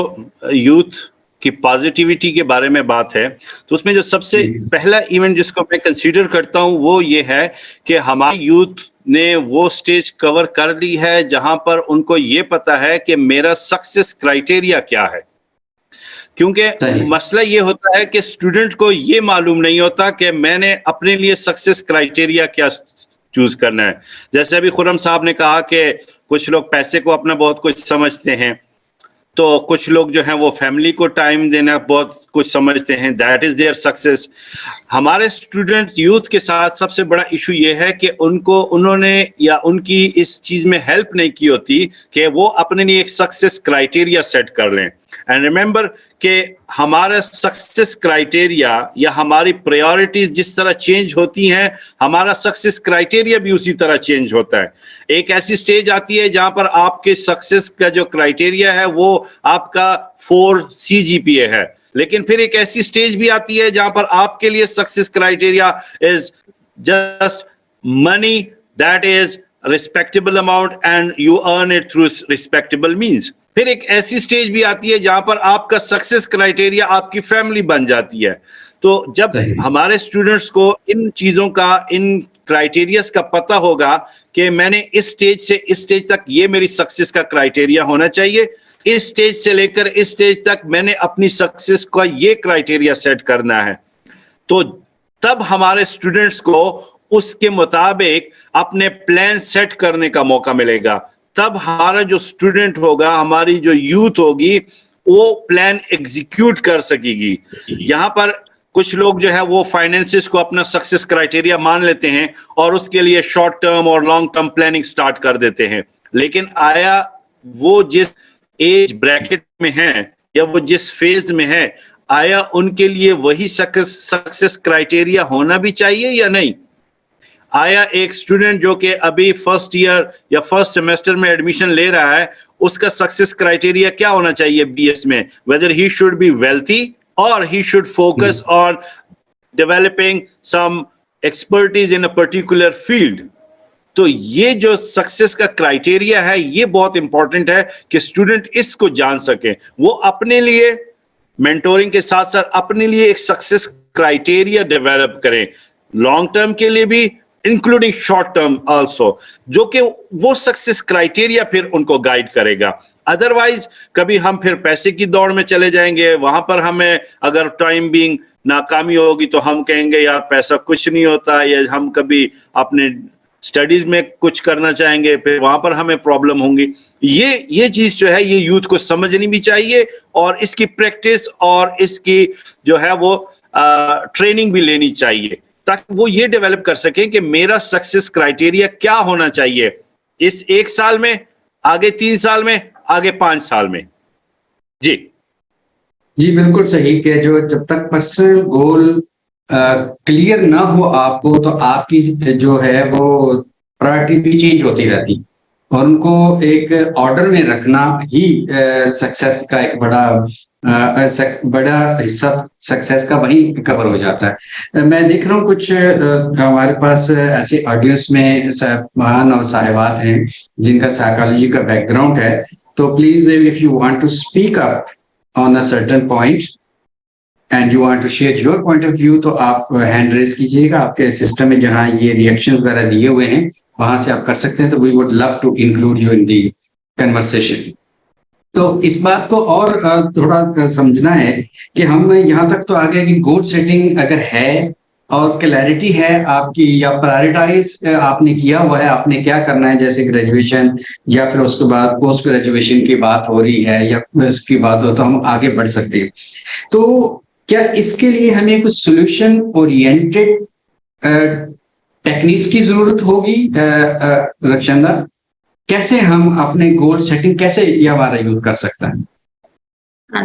Speaker 4: यूथ की पॉजिटिविटी के बारे में बात है, तो उसमें जो सबसे पहला इवेंट जिसको मैं कंसीडर करता हूं वो ये है कि हमारे यूथ ने वो स्टेज कवर कर ली है जहां पर उनको ये पता है कि मेरा सक्सेस क्राइटेरिया क्या है। क्योंकि मसला ये होता है कि स्टूडेंट को ये मालूम नहीं होता कि मैंने अपने लिए सक्सेस क्राइटेरिया क्या चूज करना है। जैसे अभी खुर्रम साहब ने कहा कि कुछ लोग पैसे को अपना बहुत कुछ समझते हैं, तो कुछ लोग जो हैं वो फैमिली को टाइम देना बहुत कुछ समझते हैं, दैट इज देयर सक्सेस। हमारे स्टूडेंट यूथ के साथ सबसे बड़ा इशू ये है कि उन्होंने या उनकी इस चीज में हेल्प नहीं की होती कि वो अपने लिए एक सक्सेस क्राइटेरिया सेट कर लें। एंड रिमेंबर कि हमारा सक्सेस क्राइटेरिया या हमारी प्रायोरिटीज जिस तरह चेंज होती हैं, हमारा सक्सेस क्राइटेरिया भी उसी तरह चेंज होता है। एक ऐसी स्टेज आती है जहां पर आपके सक्सेस का जो क्राइटेरिया है वो आपका 4 CGPA है, लेकिन फिर एक ऐसी स्टेज भी आती है जहां पर आपके लिए success criteria is just money that is respectable amount and you earn it through respectable means. फिर एक ऐसी स्टेज भी आती है जहां पर आपका सक्सेस क्राइटेरिया आपकी फैमिली बन जाती है। तो जब हमारे स्टूडेंट्स को इन चीजों का, इन क्राइटेरियाज का पता होगा कि मैंने इस स्टेज से इस स्टेज तक ये मेरी सक्सेस का क्राइटेरिया होना चाहिए, इस स्टेज से लेकर इस स्टेज तक मैंने अपनी सक्सेस का ये क्राइटेरिया सेट करना है, तो तब हमारे स्टूडेंट्स को उसके मुताबिक अपने प्लान सेट करने का मौका मिलेगा। तब हमारा जो स्टूडेंट होगा, हमारी जो यूथ होगी, वो प्लान एग्जीक्यूट कर सकेगी। यहाँ पर कुछ लोग जो है वो फाइनेंसेस को अपना सक्सेस क्राइटेरिया मान लेते हैं और उसके लिए शॉर्ट टर्म और लॉन्ग टर्म प्लानिंग स्टार्ट कर देते हैं, लेकिन आया वो जिस एज ब्रैकेट में है या वो जिस फेज में है, आया उनके लिए वही सक्सेस क्राइटेरिया होना भी चाहिए या नहीं? आया एक स्टूडेंट जो कि अभी फर्स्ट ईयर या फर्स्ट सेमेस्टर में एडमिशन ले रहा है, उसका सक्सेस क्राइटेरिया क्या होना चाहिए बीएस में? Whether he should be wealthy और he should focus on developing some expertise in a particular field. तो ये जो सक्सेस का क्राइटेरिया है, ये बहुत इंपॉर्टेंट है कि स्टूडेंट इसको जान सके। वो अपने लिए मेंटोरिंग के साथ साथ अपने लिए एक सक्सेस क्राइटेरिया डेवलप करें, लॉन्ग टर्म के लिए भी इंक्लूडिंग शॉर्ट टर्म आल्सो, जो कि वो सक्सेस क्राइटेरिया फिर उनको गाइड करेगा। अदरवाइज कभी हम फिर पैसे की दौड़ में चले जाएंगे, वहां पर हमें अगर टाइम बीइंग नाकामी होगी तो हम कहेंगे यार पैसा कुछ नहीं होता, या हम कभी अपने स्टडीज में कुछ करना चाहेंगे, फिर वहां पर हमें प्रॉब्लम होंगी। ये चीज जो है ये यूथ को समझनी भी चाहिए, और इसकी प्रैक्टिस और इसकी जो है वो ट्रेनिंग भी लेनी चाहिए, ताकि वो ये डेवलप कर सकें कि मेरा सक्सेस क्राइटेरिया क्या होना चाहिए इस 1 साल में, आगे 3 साल में, आगे 5 साल में। जी
Speaker 1: जी बिल्कुल सही कि जो जब तक पर्सनल गोल क्लियर ना हो आपको, तो आपकी जो है वो प्रायोरिटी भी चेंज होती रहती, और उनको एक ऑर्डर में रखना ही सक्सेस का एक बड़ा हिस्सा सक्सेस का वही कवर हो जाता है। मैं देख रहा हूँ कुछ हमारे पास ऐसे ऑडियंस में साहबान और साहिबात हैं जिनका साइकोलॉजी का बैकग्राउंड है, तो please if you want to speak up on a certain point and you want to share your point of view, तो आप हैंड रेज कीजिएगा। आपके सिस्टम में जहां ये रिएक्शन वगैरह दिए हुए हैं वहां से आप कर सकते हैं, तो we would love to include you in the conversation. तो इस बात को और थोड़ा समझना है कि हम यहाँ तक तो आ गए कि गोल सेटिंग अगर है और क्लैरिटी है आपकी, या प्रायोरिटाइज आपने किया हुआ है आपने क्या करना है, जैसे ग्रेजुएशन या फिर उसके बाद पोस्ट ग्रेजुएशन की बात हो रही है या उसकी बात हो, तो हम आगे बढ़ सकते हैं। तो क्या इसके लिए हमें कुछ सोल्यूशन ओरिएंटेड टेक्निक्स की जरूरत होगी रक्षंदा? कैसे हम अपने गोल सेटिंग कैसे ये हमारा यूज कर सकता है?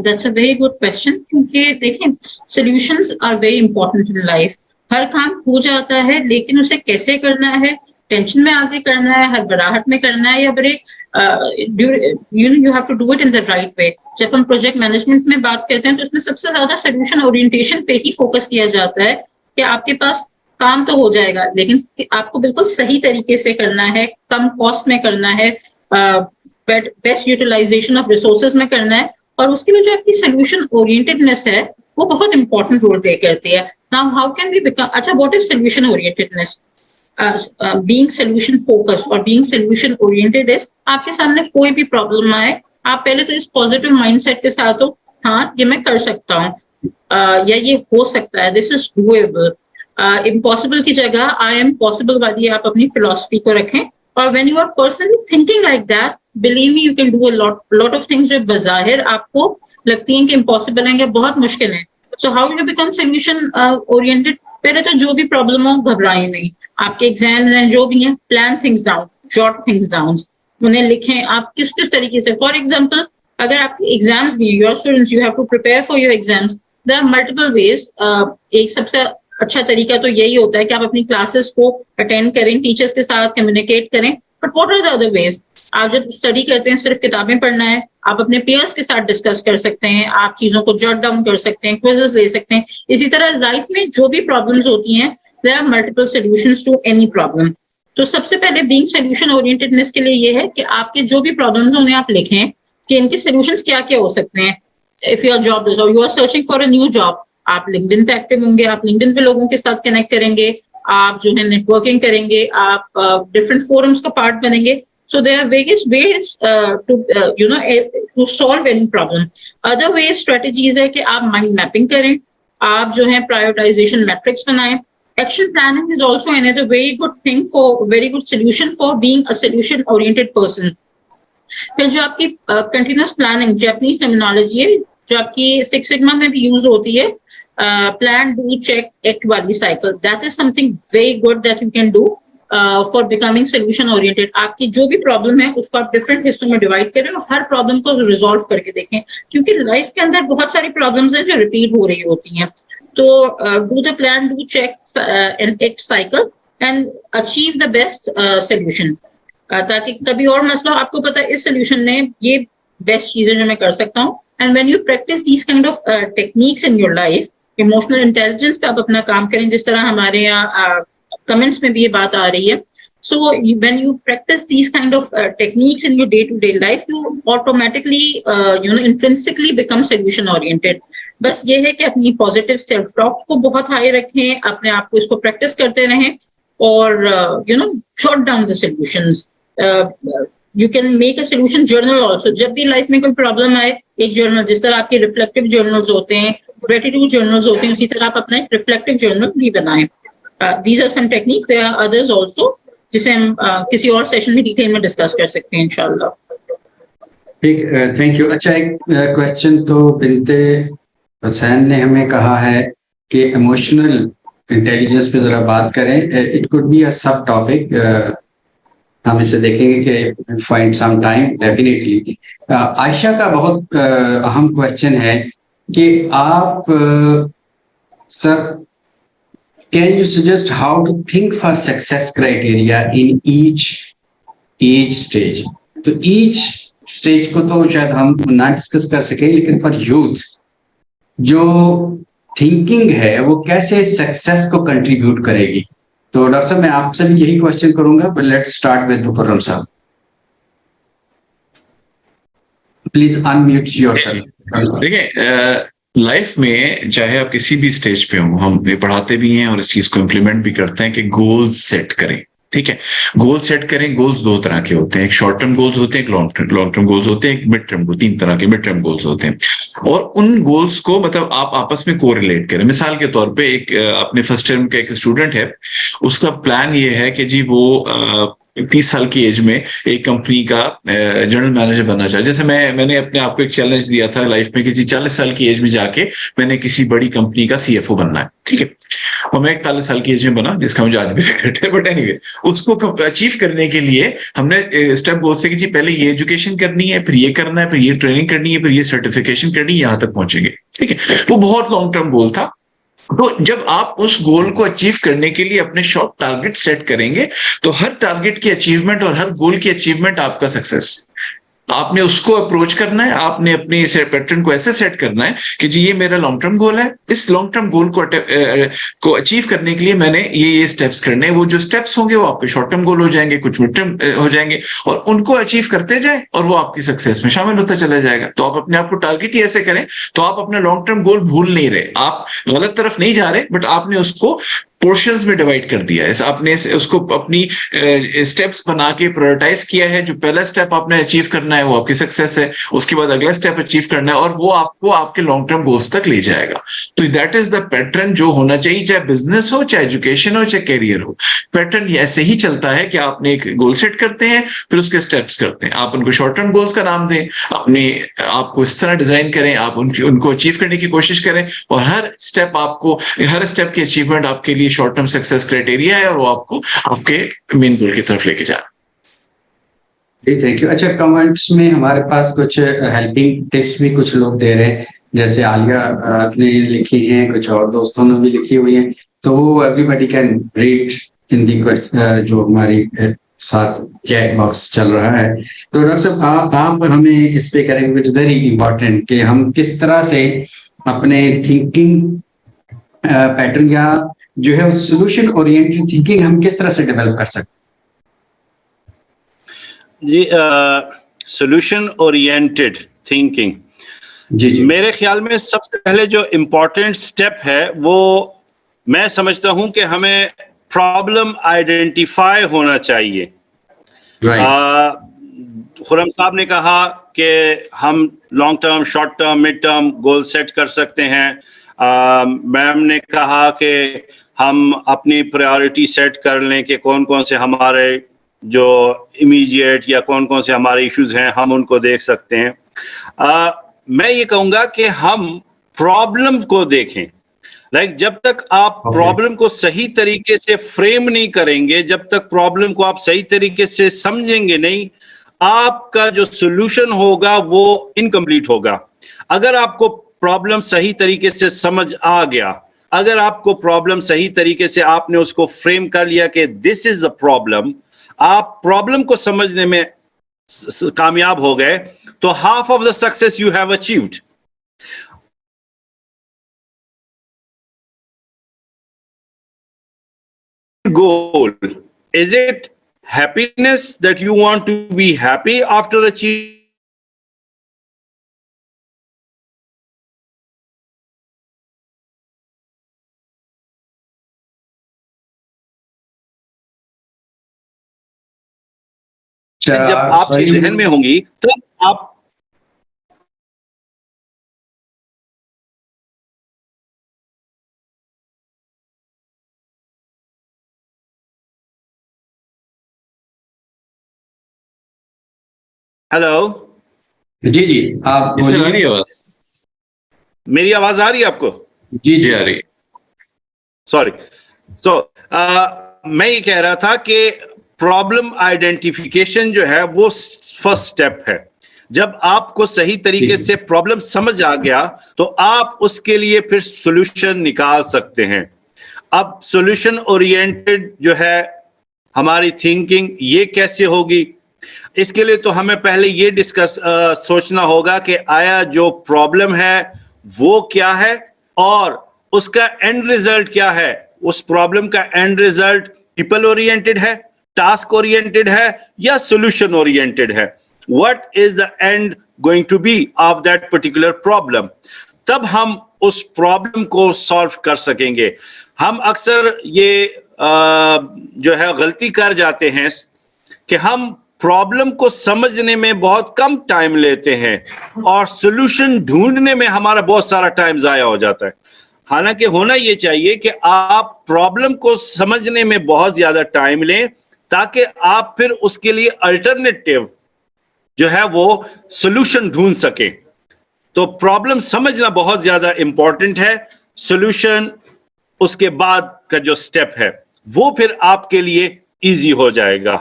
Speaker 2: That's a very good question, क्योंकि देखिए solutions are very important in life. हर काम हो जाता है, लेकिन उसे कैसे करना है, टेंशन में आगे करना है, हड़बड़ाहट में करना है, या बड़े you have to do it in the right way. जब हम प्रोजेक्ट मैनेजमेंट में बात करते हैं तो उसमें सबसे ज्यादा सोल्यूशन ओरिएंटेशन पे ही फोकस किया जाता है कि आपके पास काम तो हो जाएगा, लेकिन आपको बिल्कुल सही तरीके से करना है, कम कॉस्ट में करना है, बेस्ट यूटिलाइजेशन ऑफ रिसोर्सेज में करना है, और उसके लिए जो आपकी सोल्यूशन ओरिएंटेडनेस है वो बहुत इंपॉर्टेंट रोल प्ले करती है। Now how can we become, अच्छा what is solution orientedness? Being solution focused और बीइंग सोल्यूशन ओरिएंटेड इज, आपके सामने कोई भी प्रॉब्लम आए, आप पहले तो इस पॉजिटिव माइंडसेट के साथ हो, हाँ ये मैं कर सकता हूँ, या ये हो सकता है, दिस इज डूएबल। इम्पॉसिबल की जगह आई एम पॉसिबल वाली आप अपनी फिलॉसफी को रखें, और when you are personally thinking like that, believe me you can do a lot of things जो बज़ाहिर आपको लगती हैं कि इम्पॉसिबल हैं या बहुत मुश्किल है। So how you become solution oriented? पहले तो जो भी प्रॉब्लम हो घबराएं नहीं, आपके एग्जाम्स हैं जो भी हैं, plan things down, jot things down, उन्हें लिखें आप किस किस तरीके से। फॉर एग्जाम्पल अगर आपके एग्जाम्स भी, your students, you have to prepare for your exams, there are multiple ways. एक सबसे अच्छा तरीका तो यही होता है कि आप अपनी क्लासेस को अटेंड करें, टीचर्स के साथ कम्युनिकेट करें, but what are the other ways? आप जब स्टडी करते हैं सिर्फ किताबें पढ़ना है, आप अपने पेयर्स के साथ डिस्कस कर सकते हैं, आप चीजों को जॉट डाउन कर सकते हैं, क्विज़ेस ले सकते हैं। इसी तरह लाइफ में जो भी प्रॉब्लम्स होती हैं, there are multiple solutions to any problem. तो सबसे पहले बीइंग सोल्यूशन ओरिएंटेडनेस के लिए ये है कि आपके जो भी प्रॉब्लम्स उन्हें आप लिखें कि इनके सॉल्यूशंस क्या क्या हो सकते हैं। इफ योर जॉब इज, और you are searching for a new job, आप लिंक्डइन पे एक्टिव होंगे, आप लिंक्डइन पे लोगों के साथ कनेक्ट करेंगे, आप जो है नेटवर्किंग करेंगे, आप डिफरेंट फोरम्स का पार्ट बनेंगे। So there are various ways to solve any problem. Other ways strategies है कि आप mind mapping करें, आप जो है prioritization metrics बनाएं. Action planning is also another very good thing for, very good solution for being a solution oriented person. फिर जो आपकी continuous planning, Japanese terminology है, जो आपकी Six Sigma में भी use होती है, plan, do, check, act वाली cycle. That is something very good that you can do. For becoming solution oriented. आपकी जो भी प्रॉब्लम है उसको आप डिफरेंट हिस्सों में डिवाइड करें और हर प्रॉब्लम को रिजॉल्व करके देखें, क्योंकि लाइफ के अंदर बहुत सारी प्रॉब्लम्स हैं जो रिपीट हो रही होती हैं। तो do the plan, do check and act cycle and achieve the best solution, ताकि कभी और मसला आपको पता है इस सोल्यूशन ने ये बेस्ट चीजें जो मैं कर सकता हूँ। And when you practice these kind of techniques in your life, emotional intelligence पे आप अपना काम करें, जिस तरह हमारे यहाँ कमेंट्स में भी ये बात आ रही है। So when you practice these kind of techniques in your day-to-day life, you automatically, intrinsically become solution-oriented. बस ये है कि अपनी positive self-talk को बहुत हाई रखें, अपने आप को इसको प्रैक्टिस करते रहें, or jot down the solutions. You can make a solution journal also. जब भी लाइफ में कोई प्रॉब्लम आए, एक जर्नल, जिस तरह आपके रिफ्लेक्टिव जर्नल्स होते हैं, ग्रेटिट्यूड जर्नल्स होते हैं, उसी तरह आप अपना एक रिफ्लेक्टिव जर्नल भी बनाएं. These are some techniques. There are others also, जिसे हम किसी और सेशन में डिटेल में डिस्कस कर सकते हैं इंशाल्लाह.
Speaker 1: ठीक, थैंक यू. अच्छा, एक क्वेश्चन तो बिनते हुसैन ने हमें कहा है कि इमोशनल इंटेलिजेंस पे जरा बात करें. इट कुड बी अ सब टॉपिक. हम इसे देखेंगे कि find some time definitely. Ayesha का बहुत अहम क्वेश्चन है कि आप sir, can you suggest how to think for success criteria in each age stage. तो ईच स्टेज को तो शायद हम ना डिस्कस कर सके, लेकिन फॉर यूथ जो थिंकिंग है वो कैसे सक्सेस को कंट्रीब्यूट करेगी. तो डॉक्टर साहब, मैं आपसे भी यही क्वेश्चन करूंगा, बट लेट्स स्टार्ट विद मुकर्रम साहब. Please unmute yourself.
Speaker 3: देखिए, लाइफ में चाहे आप किसी भी स्टेज पे हो, हम ये पढ़ाते भी हैं और इस चीज को इम्प्लीमेंट भी करते हैं कि गोल्स सेट करें. ठीक है, गोल सेट करें. गोल्स दो तरह के होते हैं, एक शॉर्ट टर्म गोल्स होते हैं, एक लॉन्ग टर्म गोल्स होते हैं, एक मिड टर्म. तीन तरह के मिड टर्म गोल्स होते हैं. और उन गोल्स को मतलब आप आपस में कोरिलेट करें. मिसाल के तौर पे एक अपने फर्स्ट टर्म का एक स्टूडेंट है, उसका प्लान ये है कि जी वो 30 साल की एज में एक कंपनी का जनरल मैनेजर बनना चाहिए. जैसे मैंने अपने आप को एक चैलेंज दिया था लाइफ में कि जी 40 साल की एज में जाके मैंने किसी बड़ी कंपनी का सीएफओ बनना है. ठीक है, और मैं 41 साल की एज में बना, जिसका मुझे आज भी रिग्रेट है. बट एनीवे, उसको अचीव करने के लिए हमने स्टेप गोल से कि जी पहले ये एजुकेशन करनी है, फिर ये करना है, फिर ये ट्रेनिंग करनी है, फिर ये सर्टिफिकेशन करनी है, यहां तक पहुंचेंगे. ठीक है, वो बहुत लॉन्ग टर्म गोल था. तो जब आप उस गोल को अचीव करने के लिए अपने शॉर्ट टारगेट सेट करेंगे, तो हर टारगेट की अचीवमेंट और हर गोल की अचीवमेंट आपका सक्सेस. आपने उसको अप्रोच करना है, आपने अपने इस पैटर्न को ऐसे सेट करना है कि जी ये मेरा लॉन्ग टर्म गोल है, इस लॉन्ग टर्म गोल को अचीव करने के लिए मैंने ये स्टेप्स करने हैं. वो जो स्टेप्स होंगे वो आपके शॉर्ट टर्म गोल हो जाएंगे, कुछ मिड टर्म हो जाएंगे, और उनको अचीव करते जाए और वो आपकी सक्सेस में शामिल होता चला जाएगा. तो आप अपने आप को टारगेट ही ऐसे करें, तो आप अपना लॉन्ग टर्म गोल भूल नहीं रहे, आप गलत तरफ नहीं जा रहे, बट आपने उसको पोर्शंस में डिवाइड कर दिया है. आपने उसको अपनी स्टेप्स बना के प्रायोरिटाइज किया है. जो पहला स्टेप आपने अचीव करना है वो आपकी सक्सेस है, उसके बाद अगला स्टेप अचीव करना है, और वो आपको आपके लॉन्ग टर्म गोल्स तक ले जाएगा. तो दैट इज द पैटर्न जो होना चाहिए, चाहे बिजनेस हो, चाहे एजुकेशन हो, चाहे कैरियर हो. पैटर्न ऐसे ही चलता है कि आपने एक गोल सेट करते हैं, फिर उसके स्टेप्स करते हैं. आप उनको शॉर्ट टर्म गोल्स का नाम दें, अपने आपको इस तरह डिजाइन करें, आप उनको अचीव करने की कोशिश करें, और हर स्टेप की अचीवमेंट आपके लिए शॉर्ट टर्म सक्सेस क्राइटेरिया है, और वो आपको आपके मेन गोल की तरफ लेके जा.
Speaker 1: Thank you. अच्छा, कमेंट्स में हमारे पास कुछ हेल्पिंग टिप्स भी कुछ लोग दे रहे हैं, जैसे आलिया ने लिखी हैं, कुछ और दोस्तों ने भी लिखी हुई हैं. तो वो एवरीबडी कैन रीड इन दी जो हमारी साथ चैट बॉक्स चल रहा है. तो डॉक्टर साहब, आप हमें इस पे करेंगे, विच वेरी इंपॉर्टेंट, कि हम किस तरह से अपने थिंकिंग पैटर्न या जो है सोल्यूशन ओरिएंटेड थिंकिंग हम किस तरह से डेवलप कर सकते
Speaker 4: जी, सॉल्यूशन ओरिएंटेड थिंकिंग,
Speaker 1: हैं? जी जी.
Speaker 4: मेरे ख्याल में सबसे पहले जो इम्पोर्टेंट स्टेप है वो मैं समझता हूं कि हमें प्रॉब्लम आइडेंटिफाई होना चाहिए.
Speaker 1: राइट.
Speaker 4: खुरम साहब ने कहा कि हम long term, short term, mid term goal set कर सकते हैं. मैम ने कहा कि हम अपनी प्रायोरिटी सेट कर लें कि कौन कौन से हमारे जो इमीडिएट या कौन कौन से हमारे इश्यूज हैं, हम उनको देख सकते हैं. मैं ये कहूँगा कि हम प्रॉब्लम को देखें. जब तक आप प्रॉब्लम को सही तरीके से फ्रेम नहीं करेंगे, जब तक प्रॉब्लम को आप सही तरीके से समझेंगे नहीं, आपका जो सॉल्यूशन होगा वो इनकम्प्लीट होगा. अगर आपको प्रॉब्लम सही तरीके से समझ आ गया, अगर आपको प्रॉब्लम सही तरीके से आपने उसको फ्रेम कर लिया कि दिस इज द प्रॉब्लम, आप प्रॉब्लम को समझने में कामयाब हो गए, तो half of the success you have achieved. Goal, is it happiness, that you want to be happy after achieving जब आपके जहन में होंगी तब आप हेलो
Speaker 1: जी जी, आप
Speaker 3: इससे आ रही
Speaker 1: बोलिए।
Speaker 3: है आवाज?
Speaker 4: मेरी आवाज आ रही है आपको?
Speaker 1: जी
Speaker 3: जी
Speaker 1: जी
Speaker 3: आ रही है।
Speaker 4: सॉरी। सो मैं ये कह रहा था कि प्रॉब्लम आइडेंटिफिकेशन जो है वो फर्स्ट स्टेप है। जब आपको सही तरीके से प्रॉब्लम समझ आ गया तो आप उसके लिए फिर सॉल्यूशन निकाल सकते हैं। अब सॉल्यूशन ओरिएंटेड जो है हमारी थिंकिंग ये कैसे होगी, इसके लिए तो हमें पहले ये सोचना होगा कि आया जो प्रॉब्लम है वो क्या है और उसका एंड रिजल्ट क्या है। उस प्रॉब्लम का एंड रिजल्ट पीपल ओरिएंटेड है, टास्क ओरिएंटेड है या सॉल्यूशन ओरिएंटेड है। What is the end going to be of that particular problem, तब हम उस प्रॉब्लम को सॉल्व कर सकेंगे। हम अक्सर ये जो है गलती कर जाते हैं कि हम प्रॉब्लम को समझने में बहुत कम टाइम लेते हैं और सॉल्यूशन ढूंढने में हमारा बहुत सारा टाइम जाया हो जाता है। हालांकि होना यह चाहिए कि आप प्रॉब्लम को समझने में बहुत ज्यादा टाइम लें ताकि आप फिर उसके लिए अल्टरनेटिव जो है वो सॉल्यूशन ढूंढ सके। तो प्रॉब्लम समझना बहुत ज्यादा इंपॉर्टेंट है, सॉल्यूशन उसके बाद का जो स्टेप है वो फिर आपके लिए इजी हो जाएगा।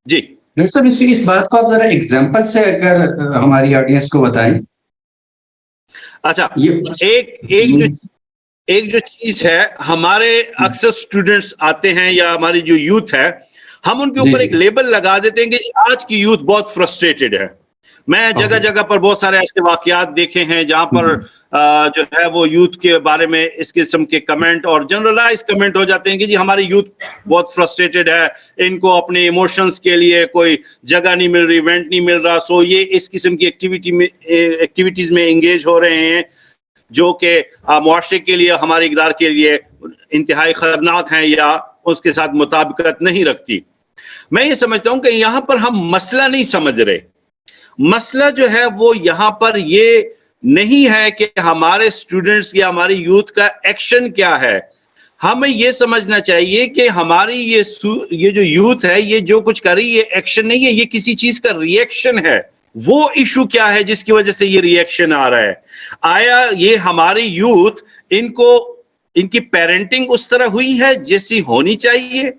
Speaker 4: जी
Speaker 1: डॉक्टर साहब, इस बात को आप जरा एग्जांपल से अगर हमारी ऑडियंस को बताएं।
Speaker 4: अच्छा,
Speaker 1: ये
Speaker 4: एक जो चीज है, हमारे अक्सर स्टूडेंट्स आते हैं या हमारी जो यूथ है, हम उनके ऊपर एक लेबल लगा देते हैं कि आज की यूथ बहुत फ्रस्ट्रेटेड है। मैं जगह जगह पर बहुत सारे ऐसे वाकयात देखे हैं जहां पर जो है वो यूथ के बारे में इस किस्म के कमेंट और जनरलाइज कमेंट हो जाते हैं कि जी हमारी यूथ बहुत फ्रस्ट्रेटेड है, इनको अपने इमोशंस के लिए कोई जगह नहीं मिल रही, इवेंट नहीं मिल रहा, सो ये इस किस्म की एक्टिविटीज में एंगेज हो रहे हैं जो कि मुआशरे के लिए, हमारे इक़दार के लिए इंतहाई खतरनाक हैं या उसके साथ मुताबिकत नहीं रखती। मैं ये समझता हूं कि यहां पर हम मसला नहीं समझ रहे। मसला जो है वो यहां पर ये नहीं है कि हमारे स्टूडेंट्स या हमारी यूथ का एक्शन क्या है। हमें ये समझना चाहिए कि हमारी ये जो यूथ है ये जो कुछ कर रही है एक्शन नहीं है, ये किसी चीज का रिएक्शन है। वो इशू क्या है जिसकी वजह से ये रिएक्शन आ रहा है? आया ये हमारी यूथ इनकी पेरेंटिंग उस तरह हुई है जैसी होनी चाहिए?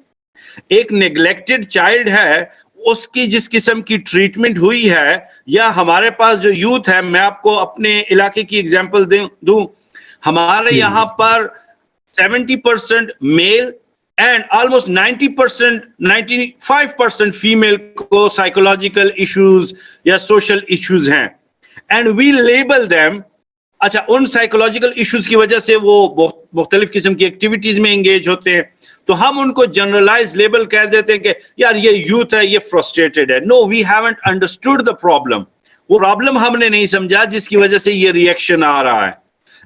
Speaker 4: एक नेग्लेक्टेड चाइल्ड है उसकी जिस किस्म की ट्रीटमेंट हुई है, या हमारे पास जो यूथ है, मैं आपको अपने इलाके की एग्जांपल दूं, हमारे यहाँ पर 70% मेल एंड ऑलमोस्ट 90%, 95% फीमेल को साइकोलॉजिकल इश्यूज या सोशल इश्यूज हैं एंड वी लेबल देम। अच्छा, उन साइकोलॉजिकल इश्यूज की वजह से वो मुख्तलिफ किस्म की एक्टिविटीज में एंगेज होते हैं, तो हम उनको जनरलाइज लेबल कह देते हैं कि यार ये यूथ है, ये फ्रस्ट्रेटेड है। No, we haven't understood the problem. वो प्रॉब्लम हमने नहीं समझा जिसकी वजह से ये रिएक्शन आ रहा है।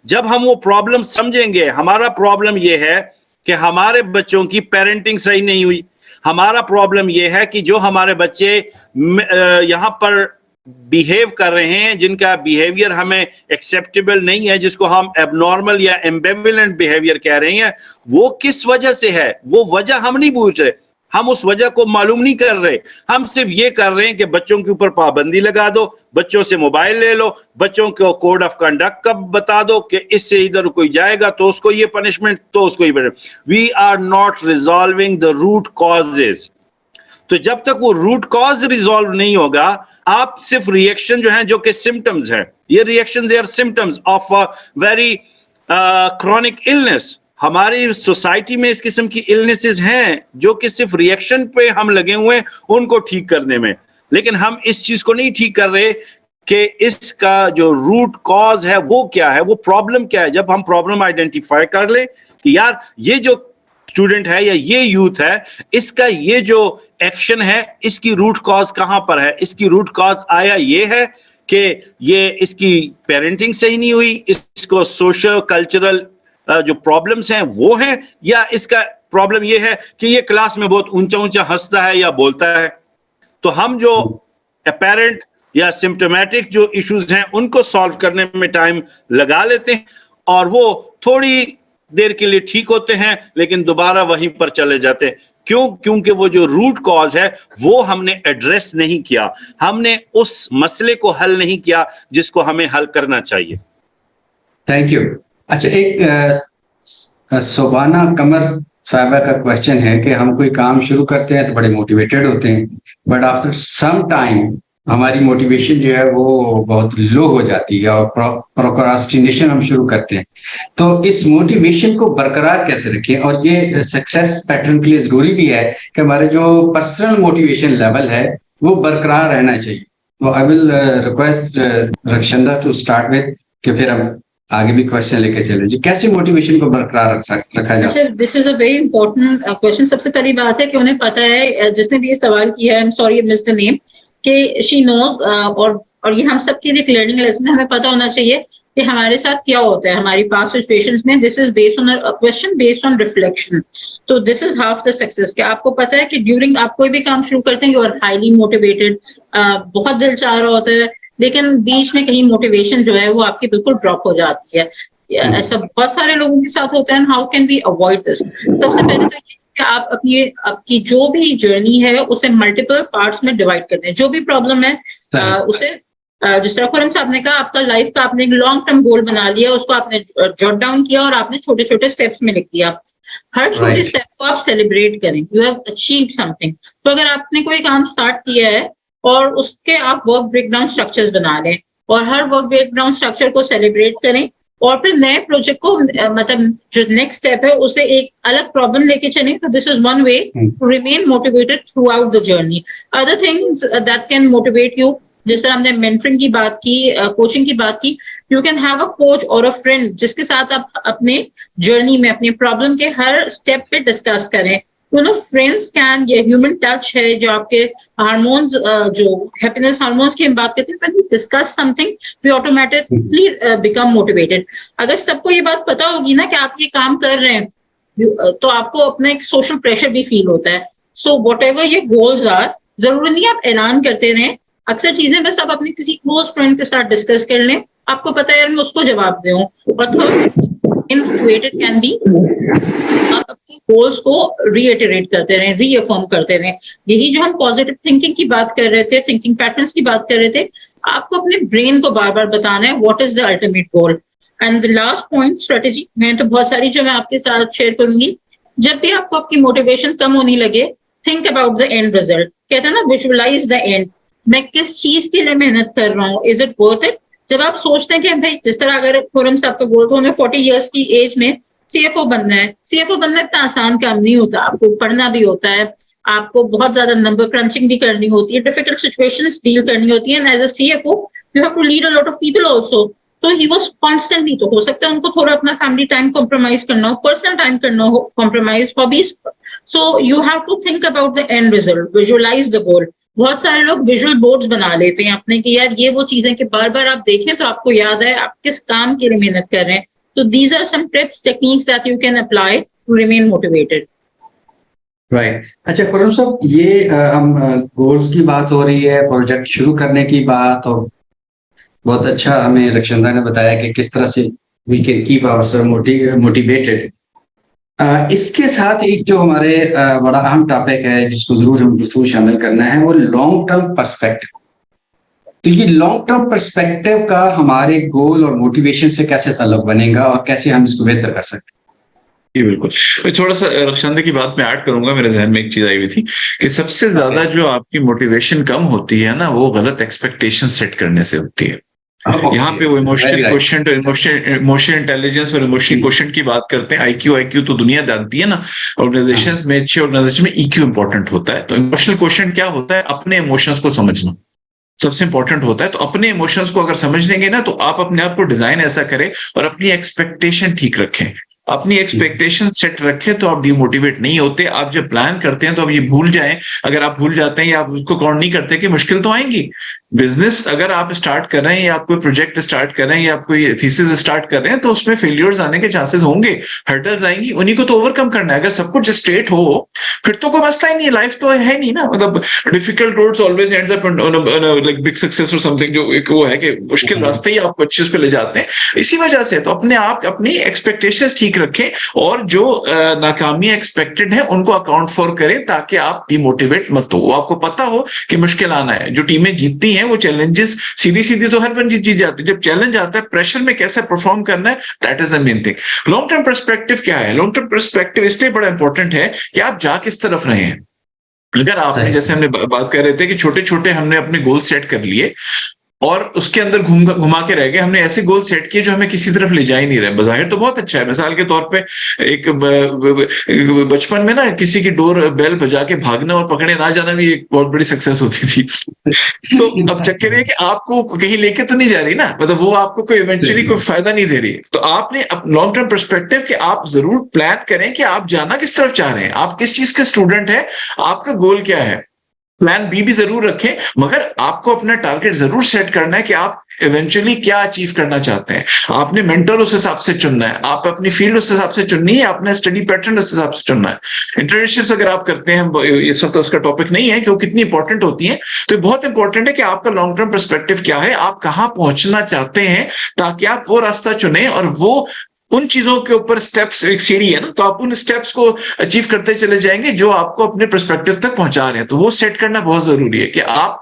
Speaker 4: जब हम वो प्रॉब्लम समझेंगे, हमारा प्रॉब्लम ये है कि हमारे बच्चों की पेरेंटिंग सही नहीं हुई। हमारा प्रॉब्लम ये है कि जो हमारे बच्चे यहाँ पर बिहेव कर रहे हैं, जिनका बिहेवियर हमें एक्सेप्टेबल नहीं है, जिसको हम एबनॉर्मल या एम्बिवेलेंट बिहेवियर कह रहे हैं, वो किस वजह से है, वो वजह हम नहीं पूछ रहे, हम उस वजह को मालूम नहीं कर रहे। हम सिर्फ ये कर रहे हैं कि बच्चों के ऊपर पाबंदी लगा दो, बच्चों से मोबाइल ले लो, बच्चों को कोड ऑफ कंडक्ट कब बता दो कि इससे इधर कोई जाएगा तो उसको ये पनिशमेंट, तो उसको ये। We are not resolving the root causes. तो जब तक वो रूट कॉज रिजॉल्व नहीं होगा, आप सिर्फ रिएक्शन जो है, जो कि सिम्टम्स हैं, ये reaction they are symptoms of a very chronic illness. हमारी सोसाइटी में इस किस्म की इलनेसेस हैं जो कि सिर्फ रिएक्शन पे हम लगे हुए हैं उनको ठीक करने में, लेकिन हम इस चीज को नहीं ठीक कर रहे कि इसका जो रूट कॉज है वो क्या है, वो प्रॉब्लम क्या है। जब हम प्रॉब्लम आइडेंटिफाई कर ले कि यार ये जो स्टूडेंट है या ये यूथ है, इसका ये जो एक्शन है, इसकी रूट कॉज कहां पर है? इसकी रूट कॉज आया ये है कि ये इसकी पेरेंटिंग सही नहीं हुई, इसको सोशल कल्चरल जो प्रॉब्लम्स हैं वो हैं, या इसका प्रॉब्लम ये है कि ये क्लास में बहुत ऊंचा ऊंचा हंसता है या बोलता है। तो हम जो अपेरेंट या सिम्टोमेटिक जो इश्यूज हैं उनको सॉल्व करने में टाइम लगा लेते हैं और वो थोड़ी देर के लिए ठीक होते हैं लेकिन दोबारा वहीं पर चले जाते हैं। क्यों? क्योंकि वो जो रूट कॉज है वो हमने एड्रेस नहीं किया, हमने उस मसले को हल नहीं किया जिसको हमें हल करना चाहिए।
Speaker 1: Thank you. अच्छा, एक शोभाना कमर साहिबा का क्वेश्चन है कि हम कोई काम शुरू करते हैं तो बड़े मोटिवेटेड होते हैं, बट आफ्टर सम टाइम हमारी मोटिवेशन जो है वो बहुत लो हो जाती है और प्रोक्रास्टिनेशन हम शुरू करते हैं। तो इस मोटिवेशन को बरकरार कैसे रखें? और ये सक्सेस पैटर्न के लिए जरूरी भी है कि हमारे जो पर्सनल मोटिवेशन लेवल है वो बरकरार रहना चाहिए। तो I will request Rakshanda to start with, कि फिर हम आगे भी क्वेश्चन लेके चले जी, कैसे मोटिवेशन को बरकरार रखा जाए।
Speaker 2: This is a very important question. सबसे पहली बात है कि उन्हें पता है, जिसने भी ये सवाल किया है, I am sorry miss the name, कि शी नोज, और ये हम सब के लिए एक लर्निंग लेसन है। हमें पता होना चाहिए कि हमारे साथ क्या होता है हमारी पास्ट सिचुएशंस में। This is based on a question based on reflection. तो this is half the success. कि आपको पता है कि ड्यूरिंग आप कोई भी काम शुरू करते हैं, यू आर हाईली मोटिवेटेड, बहुत दिल चाह रहा होता है, लेकिन बीच में कहीं मोटिवेशन जो है वो आपकी बिल्कुल ड्रॉप हो जाती है। ऐसा बहुत सारे लोगों के साथ होता है। How can we avoid this? सबसे पहले तो कि आप आपकी जो भी जर्नी है उसे मल्टीपल पार्ट्स में डिवाइड कर दें। जो भी प्रॉब्लम है उसे, जिस तरह खुरम साहब ने कहा, आपका लाइफ का आपने एक लॉन्ग टर्म गोल बना लिया, उसको आपने जॉट डाउन किया और आपने छोटे छोटे स्टेप्स में लिख दिया। हर छोटे स्टेप को आप सेलिब्रेट करें, यू हैव अचीव्ड समथिंग। तो अगर आपने कोई काम स्टार्ट किया है और उसके आप वर्क ब्रेकडाउन स्ट्रक्चर्स बना लें और हर वर्क ब्रेकडाउन स्ट्रक्चर को सेलिब्रेट करें और फिर नए प्रोजेक्ट को, मतलब जो नेक्स्ट स्टेप है उसे एक अलग प्रॉब्लम लेके चलें। तो this is one way to remain motivated throughout the journey. Other things that can motivate you, जिस तरह हमने मेंटरिंग की बात की, कोचिंग की बात की, you can have a coach और अ फ्रेंड जिसके साथ आप अपने जर्नी में अपने प्रॉब्लम के हर स्टेप पे डिस्कस करें। यू नो, फ्रेंड्स कैन, ये ह्यूमन टच है जो आपके हार्मोन्स, जो हैप्पीनेस हार्मोन्स की हम बात करते हैं, when we discuss something we automatically become motivated. अगर सबको ये बात पता होगी ना कि आप ये काम कर रहे हैं, तो आपको अपना एक सोशल प्रेशर भी फील होता है। सो व्हाटएवर ये गोल्स आर, जरूरी नहीं आप ऐलान करते रहें। अक्सर चीजें बस आप अपने किसी क्लोज फ्रेंड के साथ डिस्कस कर लें, आपको पता है मैं उसको जवाब दूं। और थर्ड, मोटिवेटेड कैन बी, आप अपने गोल्स को रीइटरेट करते रहें, रीअफर्म करते रहें। यही जो हम पॉजिटिव थिंकिंग की बात कर रहे थे, थिंकिंग पैटर्न्स की बात कर रहे थे, आपको अपने ब्रेन को बार बार बताना है what is the ultimate goal. And the last point, strategy, मैं तो बहुत सारी जो मैं आपके साथ शेयर करूंगी। जब भी आपको आपकी मोटिवेशन कम होने लगे, think about the end result. कहते हैं ना, विजुअलाइज द एंड। मैं किस चीज के लिए मेहनत कर रहा हूँ, इज इट वर्थ इट? जब आप सोचते हैं कि भाई, जिस तरह अगर खुरम साहब का गोल, तो हमें 40 इयर्स की एज में सीएफओ बनना है। सीएफओ बनना इतना आसान काम नहीं होता, आपको पढ़ना भी होता है, आपको बहुत ज्यादा नंबर क्रंचिंग भी करनी होती है, डिफिकल्ट सिचुएशंस डील करनी होती है। And as a CFO you have to lead a lot of people also. तो ही वाज कॉन्स्टेंटली, तो हो सकता है उनको थोड़ा अपना फैमिली टाइम कॉम्प्रोमाइज करना हो, पर्सनल टाइम करना हो compromise, hobbies. So you have to think about the end result, visualize the goal. बहुत सारे लोग विजुअल बोर्ड्स बना लेते हैं अपने, कि यार ये वो चीजें कि बार बार आप देखें तो आपको याद है आप किस काम के लिए मेहनत कर रहे हैं। तो these are some tips, techniques that you can apply to remain motivated.
Speaker 1: Right. अच्छा खुरम साहब, ये हम गोल्स की बात हो रही है, प्रोजेक्ट शुरू करने की बात, और बहुत अच्छा हमें रक्षंदा ने बताया कि किस तरह से we can keep ourselves motivated. इसके साथ एक जो हमारे बड़ा अहम टॉपिक है जिसको जरूर हम जरूर शामिल करना है, वो लॉन्ग टर्म पर्सपेक्टिव। तो ये लॉन्ग टर्म पर्सपेक्टिव का हमारे गोल और मोटिवेशन से कैसे ताल्लुक बनेगा और कैसे हम इसको बेहतर कर सकते हैं?
Speaker 3: जी बिल्कुल। मैं थोड़ा सा रक्षांदे की बात में ऐड करूंगा, मेरे जहन में एक चीज आई हुई थी कि सबसे ज्यादा जो आपकी मोटिवेशन कम होती है ना, वो गलत एक्सपेक्टेशन सेट करने से होती है। यहाँ पे वो इमोशनल क्वेश्चन, इमोशनल इंटेलिजेंस और इमोशनल क्वेश्चन की बात करते हैं। आईक्यू तो दुनिया जानती है ना, ऑर्गेनाइजेशंस में, अच्छे ऑर्गेनाइजेशन में ईक्यू इंपॉर्टेंट होता है। तो इमोशनल क्वेश्चन क्या होता है? अपने इमोशंस को समझना सबसे इंपॉर्टेंट होता है। तो अपने इमोशंस को अगर समझ लेंगे ना, तो आप अपने आप को डिजाइन ऐसा करें और अपनी एक्सपेक्टेशन ठीक रखें। अपनी एक्सपेक्टेशन सेट रखें तो आप डिमोटिवेट नहीं होते। आप जब प्लान करते हैं तो आप ये भूल जाएं, अगर आप भूल जाते हैं या आप उसको काउंट नहीं करते कि मुश्किल तो आएंगी, बिजनेस अगर आप स्टार्ट कर रहे हैं या आप कोई प्रोजेक्ट स्टार्ट कर रहे हैं या आप कोई थीसिस स्टार्ट कर रहे हैं तो उसमें फेलियर्स आने के चांसेस होंगे, हर्डल्स आएंगी, उन्हीं को तो ओवरकम करना है। अगर सब कुछ स्ट्रेट हो फिर तो कोई मसला ही नहीं है, लाइफ तो है नहीं ना, मतलब difficult roads always ends up like big success और समथिंग, जो एक वो है कि मुश्किल रास्ते ही आपको अच्छे पे ले जाते हैं। इसी वजह से तो अपने आप अपनी एक्सपेक्टेशंस ठीक रखें और जो नाकामियां एक्सपेक्टेड है उनको अकाउंट फॉर करें ताकि आप डिमोटिवेट मत हो। आपको पता हो कि मुश्किल आना है, जो टीमें जीतती हैं वो चैलेंजेस सीधी सीधी तो हर बार जीत जाती है, जब चैलेंज आता है प्रेशर में कैसे परफॉर्म करना है, that is the main thing. Long term perspective क्या है? लॉन्ग टर्म पर्सपेक्टिव इसलिए बड़ा इंपॉर्टेंट है कि आप जा किस तरफ रहे हैं। अगर आपने, जैसे हमने बात कर रहे थे कि छोटे छोटे हमने अपने गोल सेट कर लिए और उसके अंदर घुमा के रह गए, हमने ऐसे गोल सेट किए जो हमें किसी तरफ ले जा ही नहीं रहे। बाहिर तो बहुत अच्छा है, मिसाल के तौर पे एक बचपन में ना किसी की डोर बेल बजा के भागना और पकड़े ना जाना भी एक बहुत बड़ी सक्सेस होती थी। तो अब चक्कर ये कि आपको कहीं लेके तो नहीं जा रही ना, मतलब वो आपको कोई इवेंचुअली कोई फायदा नहीं दे रही। तो आपने लॉन्ग टर्म पर्सपेक्टिव कि आप जरूर प्लान करें कि आप जाना किस तरफ चाह रहे हैं, आप किस चीज के स्टूडेंट है, आपका गोल क्या है। प्लान बी भी जरूर रखें, मगर आपको अपना टारगेट जरूर सेट करना है कि आप इवेंचुअली क्या अचीव करना चाहते हैं। आपने मेंटर उस हिसाब से चुनना है, आप अपनी फील्ड उस हिसाब से चुननी है, आपने स्टडी पैटर्न उस हिसाब से चुनना है। इंटर्नशिप्स अगर आप करते हैं, इस वक्त उसका टॉपिक नहीं है कि वो कितनी इंपॉर्टेंट होती है, तो बहुत इंपॉर्टेंट है कि आपका लॉन्ग टर्म पर्सपेक्टिव क्या है, आप कहां पहुंचना चाहते हैं, ताकि आप वो रास्ता चुने और वो उन चीजों के ऊपर स्टेप्स, एक सीढ़ी है ना, तो आप उन स्टेप्स को अचीव करते चले जाएंगे जो आपको अपने पर्सपेक्टिव तक पहुंचा रहे हैं। तो वो सेट करना बहुत जरूरी है कि आप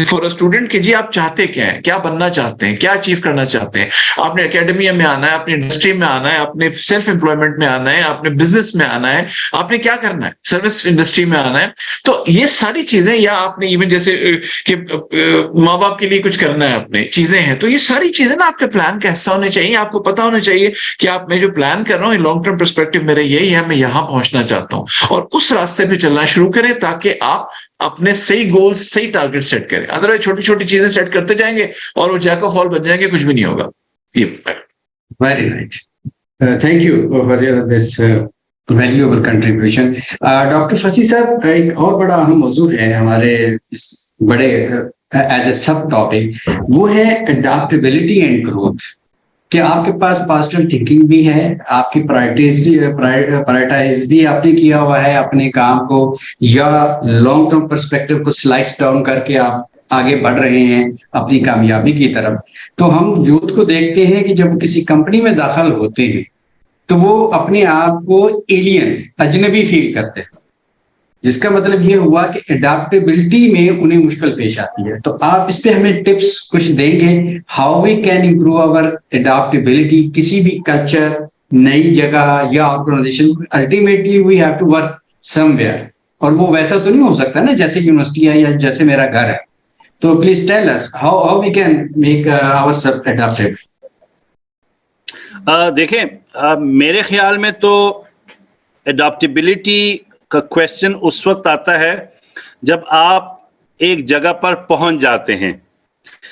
Speaker 3: फॉर अ स्टूडेंट कि जी आप चाहते क्या है, क्या बनना चाहते हैं, क्या अचीव करना चाहते हैं। आपने एकेडमिया में आना है, अपनी इंडस्ट्री में आना है, अपने सेल्फ एम्प्लॉयमेंट में आना है, आपने बिजनेस में आना है, आपने क्या करना है, सर्विस इंडस्ट्री में आना है। तो ये सारी चीजें, या आपने इवन जैसे कि माँ बाप के लिए कुछ करना है, अपने चीजें हैं, तो ये सारी चीजें ना आपके प्लान का हिस्सा होने चाहिए। आपको पता होना चाहिए कि आप, मैं जो प्लान कर रहा हूँ लॉन्ग टर्म पर्सपेक्टिव मेरा यही है, मैं यहां पहुंचना चाहता हूं, और उस रास्ते पे चलना शुरू करें ताकि आप अपने सही गोल्स, सही टारगेट सेट करें। अदरवाइज छोटी छोटी चीजें सेट करते जाएंगे और वो जैक ऑफ ऑल बन जाएंगे, कुछ भी नहीं होगा। ये
Speaker 1: very nice, thank you for this valuable contribution. Doctor फसी साहब, एक और बड़ा अहम मौजू है हमारे इस बड़े एज ए सब टॉपिक, वो है अडैप्टेबिलिटी एंड ग्रोथ। कि आपके पास पॉजिटिव थिंकिंग भी है, आपकी प्रायोरिटाइज भी आपने किया हुआ है अपने काम को, या लॉन्ग टर्म पर्सपेक्टिव को स्लाइस डाउन करके आप आगे बढ़ रहे हैं अपनी कामयाबी की तरफ। तो हम यूथ को देखते हैं कि जब किसी कंपनी में दाखिल होते हैं तो वो अपने आप को एलियन, अजनबी फील करते हैं, जिसका मतलब ये हुआ कि अडैप्टेबिलिटी में उन्हें मुश्किल पेश आती है। तो आप इस पे हमें टिप्स कुछ देंगे, how we can improve our adaptability किसी भी कल्चर, नई जगह या organization. Ultimately we have to work somewhere, और वो वैसा तो नहीं हो सकता ना जैसे यूनिवर्सिटी है या जैसे मेरा घर है। तो please tell us how we can make ourselves adaptable.
Speaker 4: देखें, मेरे ख्याल में तो अडैप्टेबिलिटी का क्वेश्चन उस वक्त आता है जब आप एक जगह पर पहुंच जाते हैं,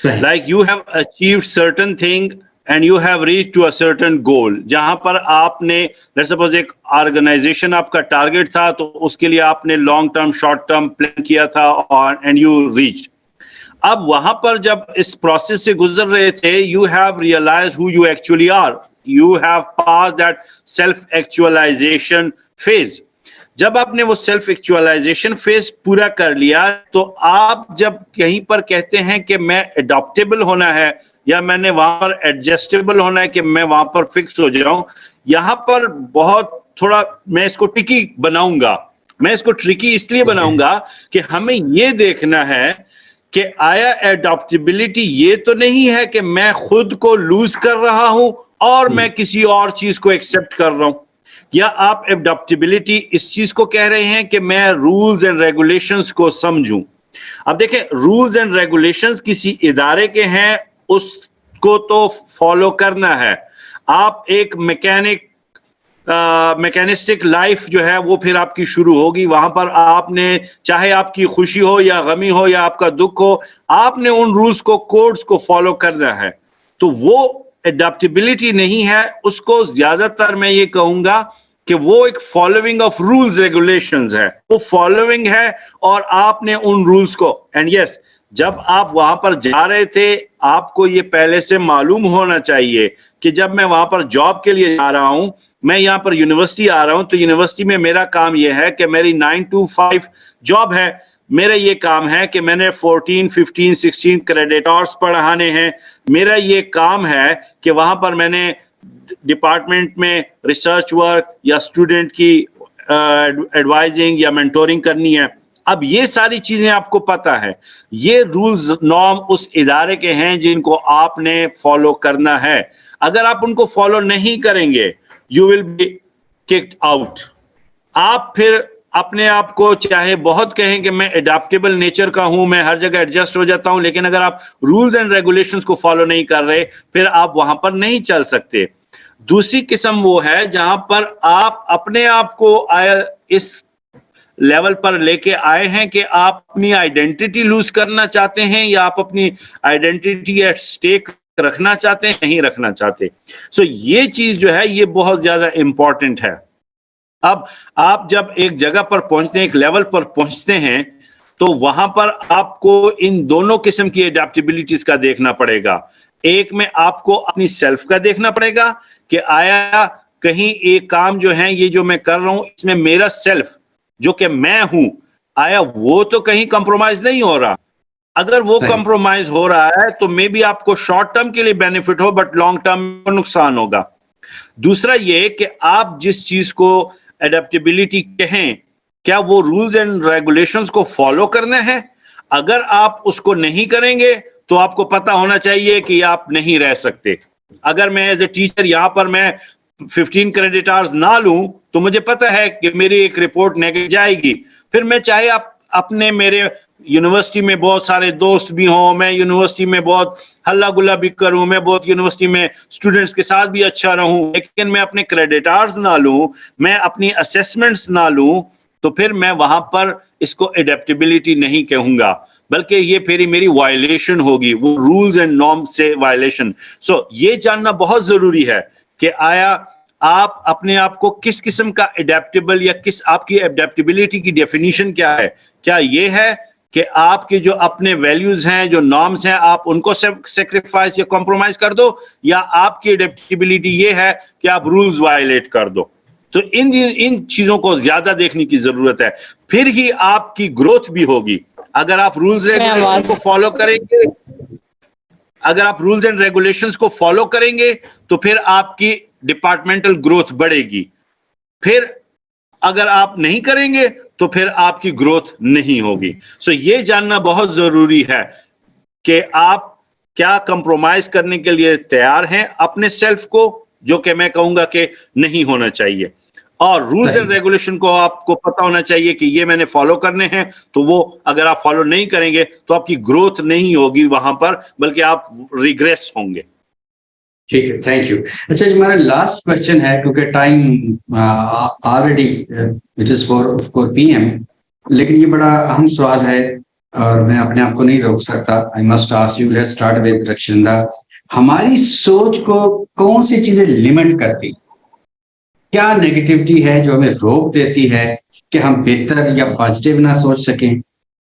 Speaker 4: like you have achieved certain thing and you have reach to a certain goal, जहां पर आपने, लेट्स सपोज एक ऑर्गेनाइजेशन आपका टारगेट था, तो उसके लिए आपने long term, short term plan किया था और एंड यू रीच। अब वहां पर जब इस प्रोसेस से गुजर रहे थे, you have realize who you actually are, you have pass that self actualization phase. जब आपने वो सेल्फ एक्चुअलाइजेशन फेज पूरा कर लिया, तो आप जब कहीं पर कहते हैं कि मैं अडॉप्टेबल होना है या मैंने वहां पर एडजस्टेबल होना है कि मैं वहां पर फिक्स हो जाऊं, यहां पर बहुत थोड़ा मैं इसको ट्रिकी बनाऊंगा। मैं इसको ट्रिकी इसलिए बनाऊंगा कि हमें ये देखना है कि आया एडॉप्टेबिलिटी ये तो नहीं है कि मैं खुद को लूज कर रहा हूं और मैं किसी और चीज को एक्सेप्ट कर रहा हूं, या आप एडॉप्टेबिलिटी इस चीज को कह रहे हैं कि मैं रूल्स एंड रेगुलेशंस को समझूं। अब देखें, रूल्स एंड रेगुलेशंस किसी इदारे के हैं, उसको तो फॉलो करना है। आप एक मैकेनिस्टिक लाइफ जो है वो फिर आपकी शुरू होगी, वहां पर आपने, चाहे आपकी खुशी हो या गमी हो या आपका दुख हो, आपने उन रूल्स को, कोड्स को फॉलो करना है। तो वो एडैप्टेबिलिटी नहीं है, उसको ज्यादातर मैं ये कहूंगा कि वो एक फॉलोइंग ऑफ रूल्स रेगुलेशंस है, वो फॉलोइंग है और आपने उन रूल्स को, एंड यस जब आप वहां पर जा रहे थे, आपको ये पहले से मालूम होना चाहिए कि जब मैं वहां पर जॉब के लिए जा रहा हूं, मैं यहाँ पर यूनिवर्सिटी आ रहा हूं, तो यूनिवर्सिटी में मेरा काम यह है कि मेरी 9 to 5 जॉब है। मेरा ये काम है कि मैंने 14, 15, 16 क्रेडिट आवर्स पढ़ाने हैं। मेरा ये काम है कि वहां पर मैंने डिपार्टमेंट में रिसर्च वर्क या स्टूडेंट की एडवाइजिंग या मेंटोरिंग करनी है। अब ये सारी चीजें आपको पता है, ये रूल्स नॉर्म उस इदारे के हैं जिनको आपने फॉलो करना है। अगर आप उनको फॉलो नहीं करेंगे, you will be kicked out. आप फिर अपने आप को चाहे बहुत कहें कि मैं एडाप्टेबल नेचर का हूं, मैं हर जगह एडजस्ट हो जाता हूं, लेकिन अगर आप रूल्स एंड रेगुलेशंस को फॉलो नहीं कर रहे, फिर आप वहां पर नहीं चल सकते। दूसरी किस्म वो है जहां पर आप अपने आप को इस लेवल पर लेके आए हैं कि आप अपनी आइडेंटिटी लूज करना चाहते हैं, या आप अपनी आइडेंटिटी एट स्टेक रखना चाहते हैं, नहीं रखना चाहते। सो ये चीज जो है ये बहुत ज्यादा इंपॉर्टेंट है। अब आप जब एक जगह पर पहुंचते हैं, एक लेवल पर पहुंचते हैं, तो वहां पर आपको इन दोनों किस्म की एडेप्टेबिलिटीज का देखना पड़ेगा। एक में आपको अपनी सेल्फ का देखना पड़ेगा कि आया कहीं एक काम जो है ये जो मैं कर रहा हूं, इसमें मेरा सेल्फ जो कि मैं हूं, आया वो तो कहीं कंप्रोमाइज नहीं हो रहा। अगर वो कंप्रोमाइज हो रहा है तो मे बी आपको शॉर्ट टर्म के लिए बेनिफिट हो, बट लॉन्ग टर्म में नुकसान होगा। दूसरा ये कि आप जिस चीज को एडेप्टेबिलिटी कहें, क्या वो रूल्स एंड रेगुलेशंस को फॉलो करना है। अगर आप उसको नहीं करेंगे तो आपको पता होना चाहिए कि आप नहीं रह सकते। अगर मैं एज ए टीचर यहां पर मैं 15 क्रेडिट आवर्स ना लूं, तो मुझे पता है कि मेरी एक रिपोर्ट नेगेटिव जाएगी। फिर मैं चाहे आप अपने मेरे यूनिवर्सिटी में बहुत सारे दोस्त भी हों, मैं यूनिवर्सिटी में बहुत हल्ला गुल्ला भी करूं, मैं बहुत यूनिवर्सिटी में स्टूडेंट्स के साथ भी अच्छा रहूं, लेकिन मैं अपने क्रेडिट आवर्स ना लूं, मैं अपनी असेसमेंट्स ना लूं, तो फिर मैं वहां पर इसको एडेप्टेबिलिटी नहीं कहूंगा, बल्कि ये फिर मेरी वायलेशन होगी, वो रूल्स एंड नॉर्म से वायलेशन। सो ये जानना बहुत जरूरी है कि आया आप अपने आप को किस किस्म का एडेप्टेबल या किस आपकी एडेप्टेबिलिटी की डेफिनेशन क्या है। क्या ये है कि आपके जो अपने वैल्यूज हैं, जो नॉर्म्स हैं, आप उनको सेक्रीफाइस या कॉम्प्रोमाइज कर दो, या आपकी एडेप्टेबिलिटी ये है कि आप रूल्स वायलेट कर दो। तो इन चीजों को ज्यादा देखने की जरूरत है, फिर ही आपकी ग्रोथ भी होगी। अगर आप रूल्स रेगुलेशंस को फॉलो करेंगे, अगर आप रूल्स एंड रेगुलेशंस को फॉलो करेंगे तो फिर आपकी डिपार्टमेंटल ग्रोथ बढ़ेगी। फिर अगर आप नहीं करेंगे तो फिर आपकी ग्रोथ नहीं होगी। सो ये जानना बहुत जरूरी है कि आप क्या कंप्रोमाइज करने के लिए तैयार हैं अपने सेल्फ को, जो कि मैं कहूंगा कि नहीं होना चाहिए। और रूल्स एंड रेगुलेशन को आपको पता होना चाहिए कि ये मैंने फॉलो करने हैं, तो वो अगर आप फॉलो नहीं करेंगे तो आपकी ग्रोथ नहीं होगी वहां पर, बल्कि आप रिग्रेस होंगे।
Speaker 1: ठीक है, थैंक यू। अच्छा, हमारा लास्ट क्वेश्चन है, क्योंकि time already it is 4 PM, लेकिन ये बड़ा अहम सवाल है और मैं अपने आप को नहीं रोक सकता। I must ask you, let's start with Rakshinda. हमारी सोच को कौन सी चीजें लिमिट करती, क्या नेगेटिविटी है जो हमें रोक देती है कि हम बेहतर या पॉजिटिव ना सोच सकें,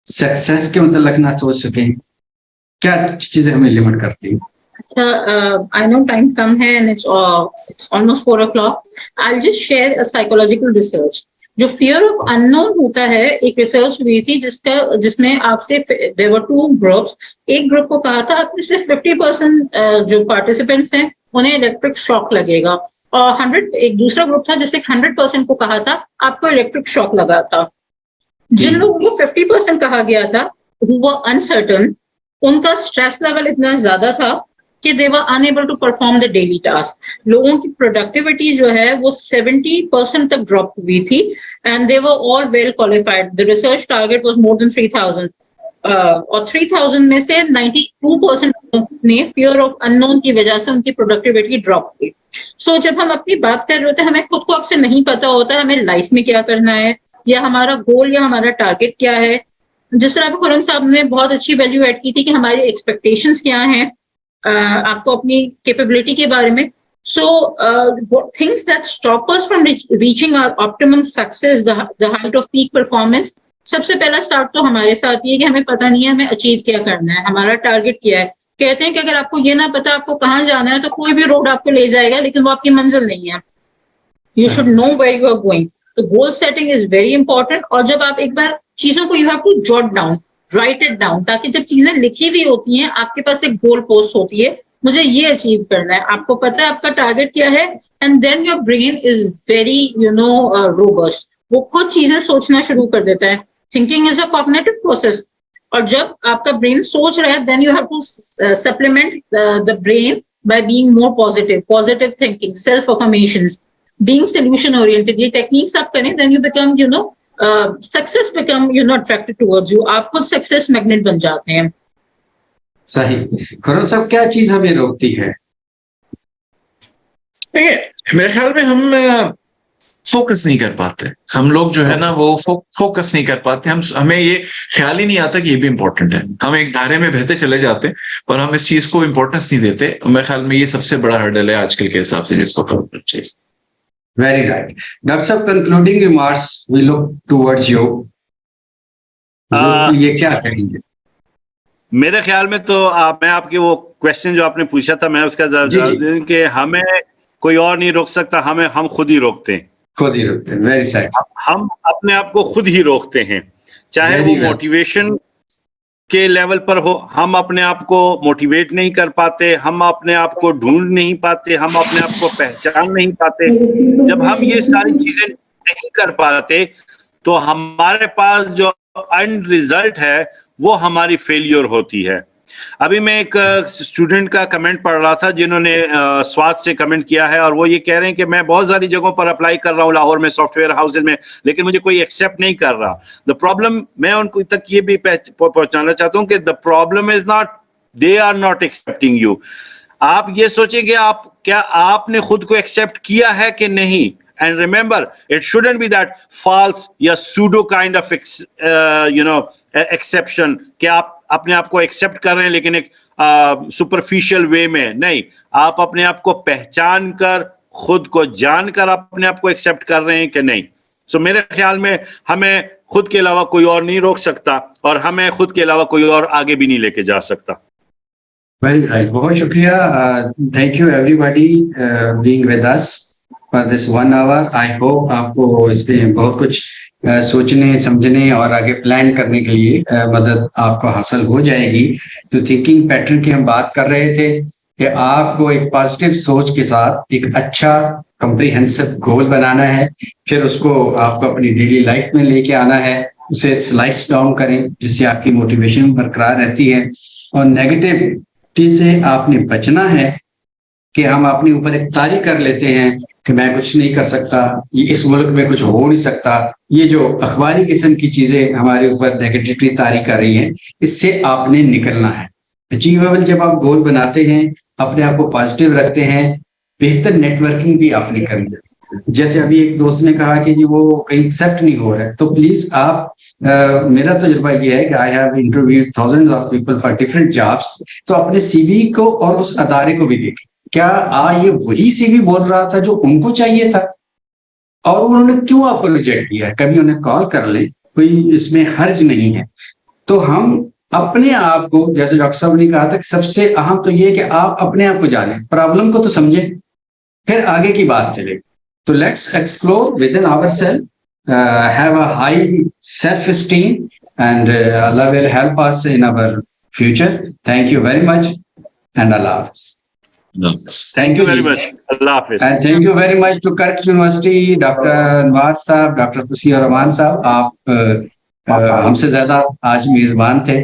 Speaker 1: सक्सेस के मतलब ना सोच सकें? क्या चीजें हमें लिमिट करती हैं?
Speaker 2: I know time come है and it's almost 4 o'clock. I'll just share a psychological research. जो fear of unknown होता है, एक रिसर्च हुई थी जिसमें आपसे there were 2 groups. एक ग्रुप को कहा था आपने सिर्फ 50% जो पार्टिसिपेंट्स हैं उन्हें इलेक्ट्रिक शॉक लगेगा, और एक दूसरा ग्रुप था जिसे 100% को कहा था आपको इलेक्ट्रिक शॉक लगा था। जिन लोगों को 50% कहा गया था, who were uncertain, उनका स्ट्रेस लेवल इतना ज्यादा था कि they were unable to perform the daily task. लोगों की प्रोडक्टिविटी जो है वो 70% तक ड्रॉप हुई थी, and they were all well qualified. The research target was more than 3,000. और 3,000 में से 92% ने fear of unknown की वजह से उनकी प्रोडक्टिविटी ड्रॉप हुई। सो जब हम अपनी बात कर रहे होते हैं, हमें खुद को अक्सर नहीं पता होता हमें लाइफ में क्या करना है, या हमारा गोल या हमारा टारगेट क्या है। जिस तरह खुरम साहब ने बहुत अच्छी वैल्यू ऐड की थी कि हमारी एक्सपेक्टेशंस क्या हैं आपको अपनी कैपेबिलिटी के बारे में। So things that stop us from reaching our optimum success, the height of peak performance, सबसे पहला स्टार्ट तो हमारे साथ ही है कि हमें पता नहीं है हमें अचीव क्या करना है, हमारा टारगेट क्या है। कहते हैं कि अगर आपको ये ना पता आपको कहाँ जाना है तो कोई भी रोड आपको ले जाएगा लेकिन वो आपकी मंजिल नहीं है। You should know where you are going. तो goal setting is very important. और जब आप एक बार चीजों को you have to jot down, write it down, ताकि जब चीजें लिखी हुई होती हैं आपके पास एक गोल पोस्ट होती है, मुझे ये अचीव करना है, आपको पता है आपका टारगेट क्या है, and then your brain is very robust, वो खुद चीजें सोचना शुरू कर देता है। Thinking is a cognitive process. और जब आपका ब्रेन सोच रहा है then you have to supplement the brain by being more positive thinking, self affirmations, being solution oriented, ये टेक्निक्स आप करें then you become success become attracted towards you, आप खुद सक्सेस मैग्नेट बन जाते हैं।
Speaker 1: सही। खरों साहब, क्या चीज हमें रोकती है?
Speaker 3: देखिए मेरे ख्याल में हम फोकस नहीं कर पाते। हम लोग जो है ना वो फोकस नहीं कर पाते। हमें ये ख्याल ही नहीं आता कि ये भी इंपॉर्टेंट है। हम एक धारे में बहते चले जाते हैं और हम इस चीज को इंपॉर्टेंस नहीं देते। मेरे ख्याल में ये सबसे बड़ा हर्डल है आजकल के हिसाब से जिसको करना चाहिए।
Speaker 1: Very right. डॉक्टर साहब, concluding remarks, we look towards you, ये क्या कहेंगे?
Speaker 4: मेरे ख्याल में तो मैं आपके वो क्वेश्चन जो आपने पूछा था मैं उसका जवाब दूं कि हमें कोई और नहीं रोक सकता, हम खुद ही रोकते हैं।
Speaker 1: खुद ही रोकते हैं। Very sad.
Speaker 4: हम अपने आप को खुद ही रोकते हैं, चाहे वो मोटिवेशन के लेवल पर हो। हम अपने आप को मोटिवेट नहीं कर पाते, हम अपने आप को ढूंढ नहीं पाते, हम अपने आप को पहचान नहीं पाते। जब हम ये सारी चीजें नहीं कर पाते तो हमारे पास जो एंड रिजल्ट है वो हमारी फेलियर होती है। अभी मैं एक स्टूडेंट का कमेंट पढ़ रहा था जिन्होंने स्वाद से कमेंट किया है और वो ये कह रहे हैं कि मैं बहुत सारी जगहों पर अप्लाई कर रहा हूँ लाहौर में सॉफ्टवेयर हाउसेज में, लेकिन मुझे कोई एक्सेप्ट नहीं कर रहा। द प्रॉब्लम, मैं उनको तक ये भी पहुंचाना चाहता हूँ कि the problem is not they are not accepting you. आप ये सोचेंगे आप क्या आपने खुद को एक्सेप्ट किया है कि नहीं। And remember, it shouldn't be that false या pseudo kind of exception कि आप अपने आप को एक्सेप्ट कर रहे हैं लेकिन एक सुपरफिशियल वे में नहीं। आप अपने आप को पहचान कर, खुद को जानकर अपने आप को एक्सेप्ट कर रहे हैं कि नहीं। सो मेरे ख्याल में हमें खुद के अलावा कोई और नहीं रोक सकता और हमें खुद के अलावा कोई और आगे भी नहीं लेके जा सकता।
Speaker 1: Very right. बहुत शुक्रिया। Thank you everybody being with us for this 1 hour। I hope आपको इसमें बहुत कुछ सोचने समझने और आगे प्लान करने के लिए मदद आपको हासिल हो जाएगी। तो थिंकिंग पैटर्न की हम बात कर रहे थे कि आपको एक पॉजिटिव सोच के साथ एक अच्छा कॉम्प्रिहेंसिव गोल बनाना है, फिर उसको आपको अपनी डेली लाइफ में लेके आना है, उसे स्लाइस डाउन करें जिससे आपकी मोटिवेशन बरकरार रहती है। और नेगेटिविटी से आपने बचना है कि हम अपने ऊपर एक तारी कर लेते हैं कि मैं कुछ नहीं कर सकता, ये इस मुल्क में कुछ हो नहीं सकता। ये जो अखबारी किस्म की चीजें हमारे ऊपर नेगेटिविटी तारी कर रही हैं, इससे आपने निकलना है। अचीवेबल जब आप गोल बनाते हैं, अपने आप को पॉजिटिव रखते हैं, बेहतर नेटवर्किंग भी आपने करनी है। जैसे अभी एक दोस्त ने कहा कि जी वो कहीं एक्सेप्ट नहीं हो रहा है, तो प्लीज आप मेरा तजुर्बा ये है कि I have interviewed thousands of people for different jobs. तो अपने सीवी को और उस अदारे को भी देखें, क्या ये वही सीवी बोल रहा था जो उनको चाहिए था और उन्होंने क्यों आपको रिजेक्ट किया है। कभी उन्हें कॉल कर ले, कोई इसमें हर्ज नहीं है। तो हम अपने आप को, जैसे डॉक्टर साहब ने कहा था कि सबसे अहम तो ये कि आप अपने आप को जानें, प्रॉब्लम को तो समझें, फिर आगे की बात चले। तो let's explore within ourself, have a high self esteem and Allah will help us in our future. Thank you very much and Allah हाफिज़।
Speaker 4: Thank you very much. Allah Hafiz.
Speaker 1: And thank you very much to Kirk University, Dr. Anwar साहब, Dr. खुशी और अमान साहब। आप हमसे ज्यादा आज मेजबान थे।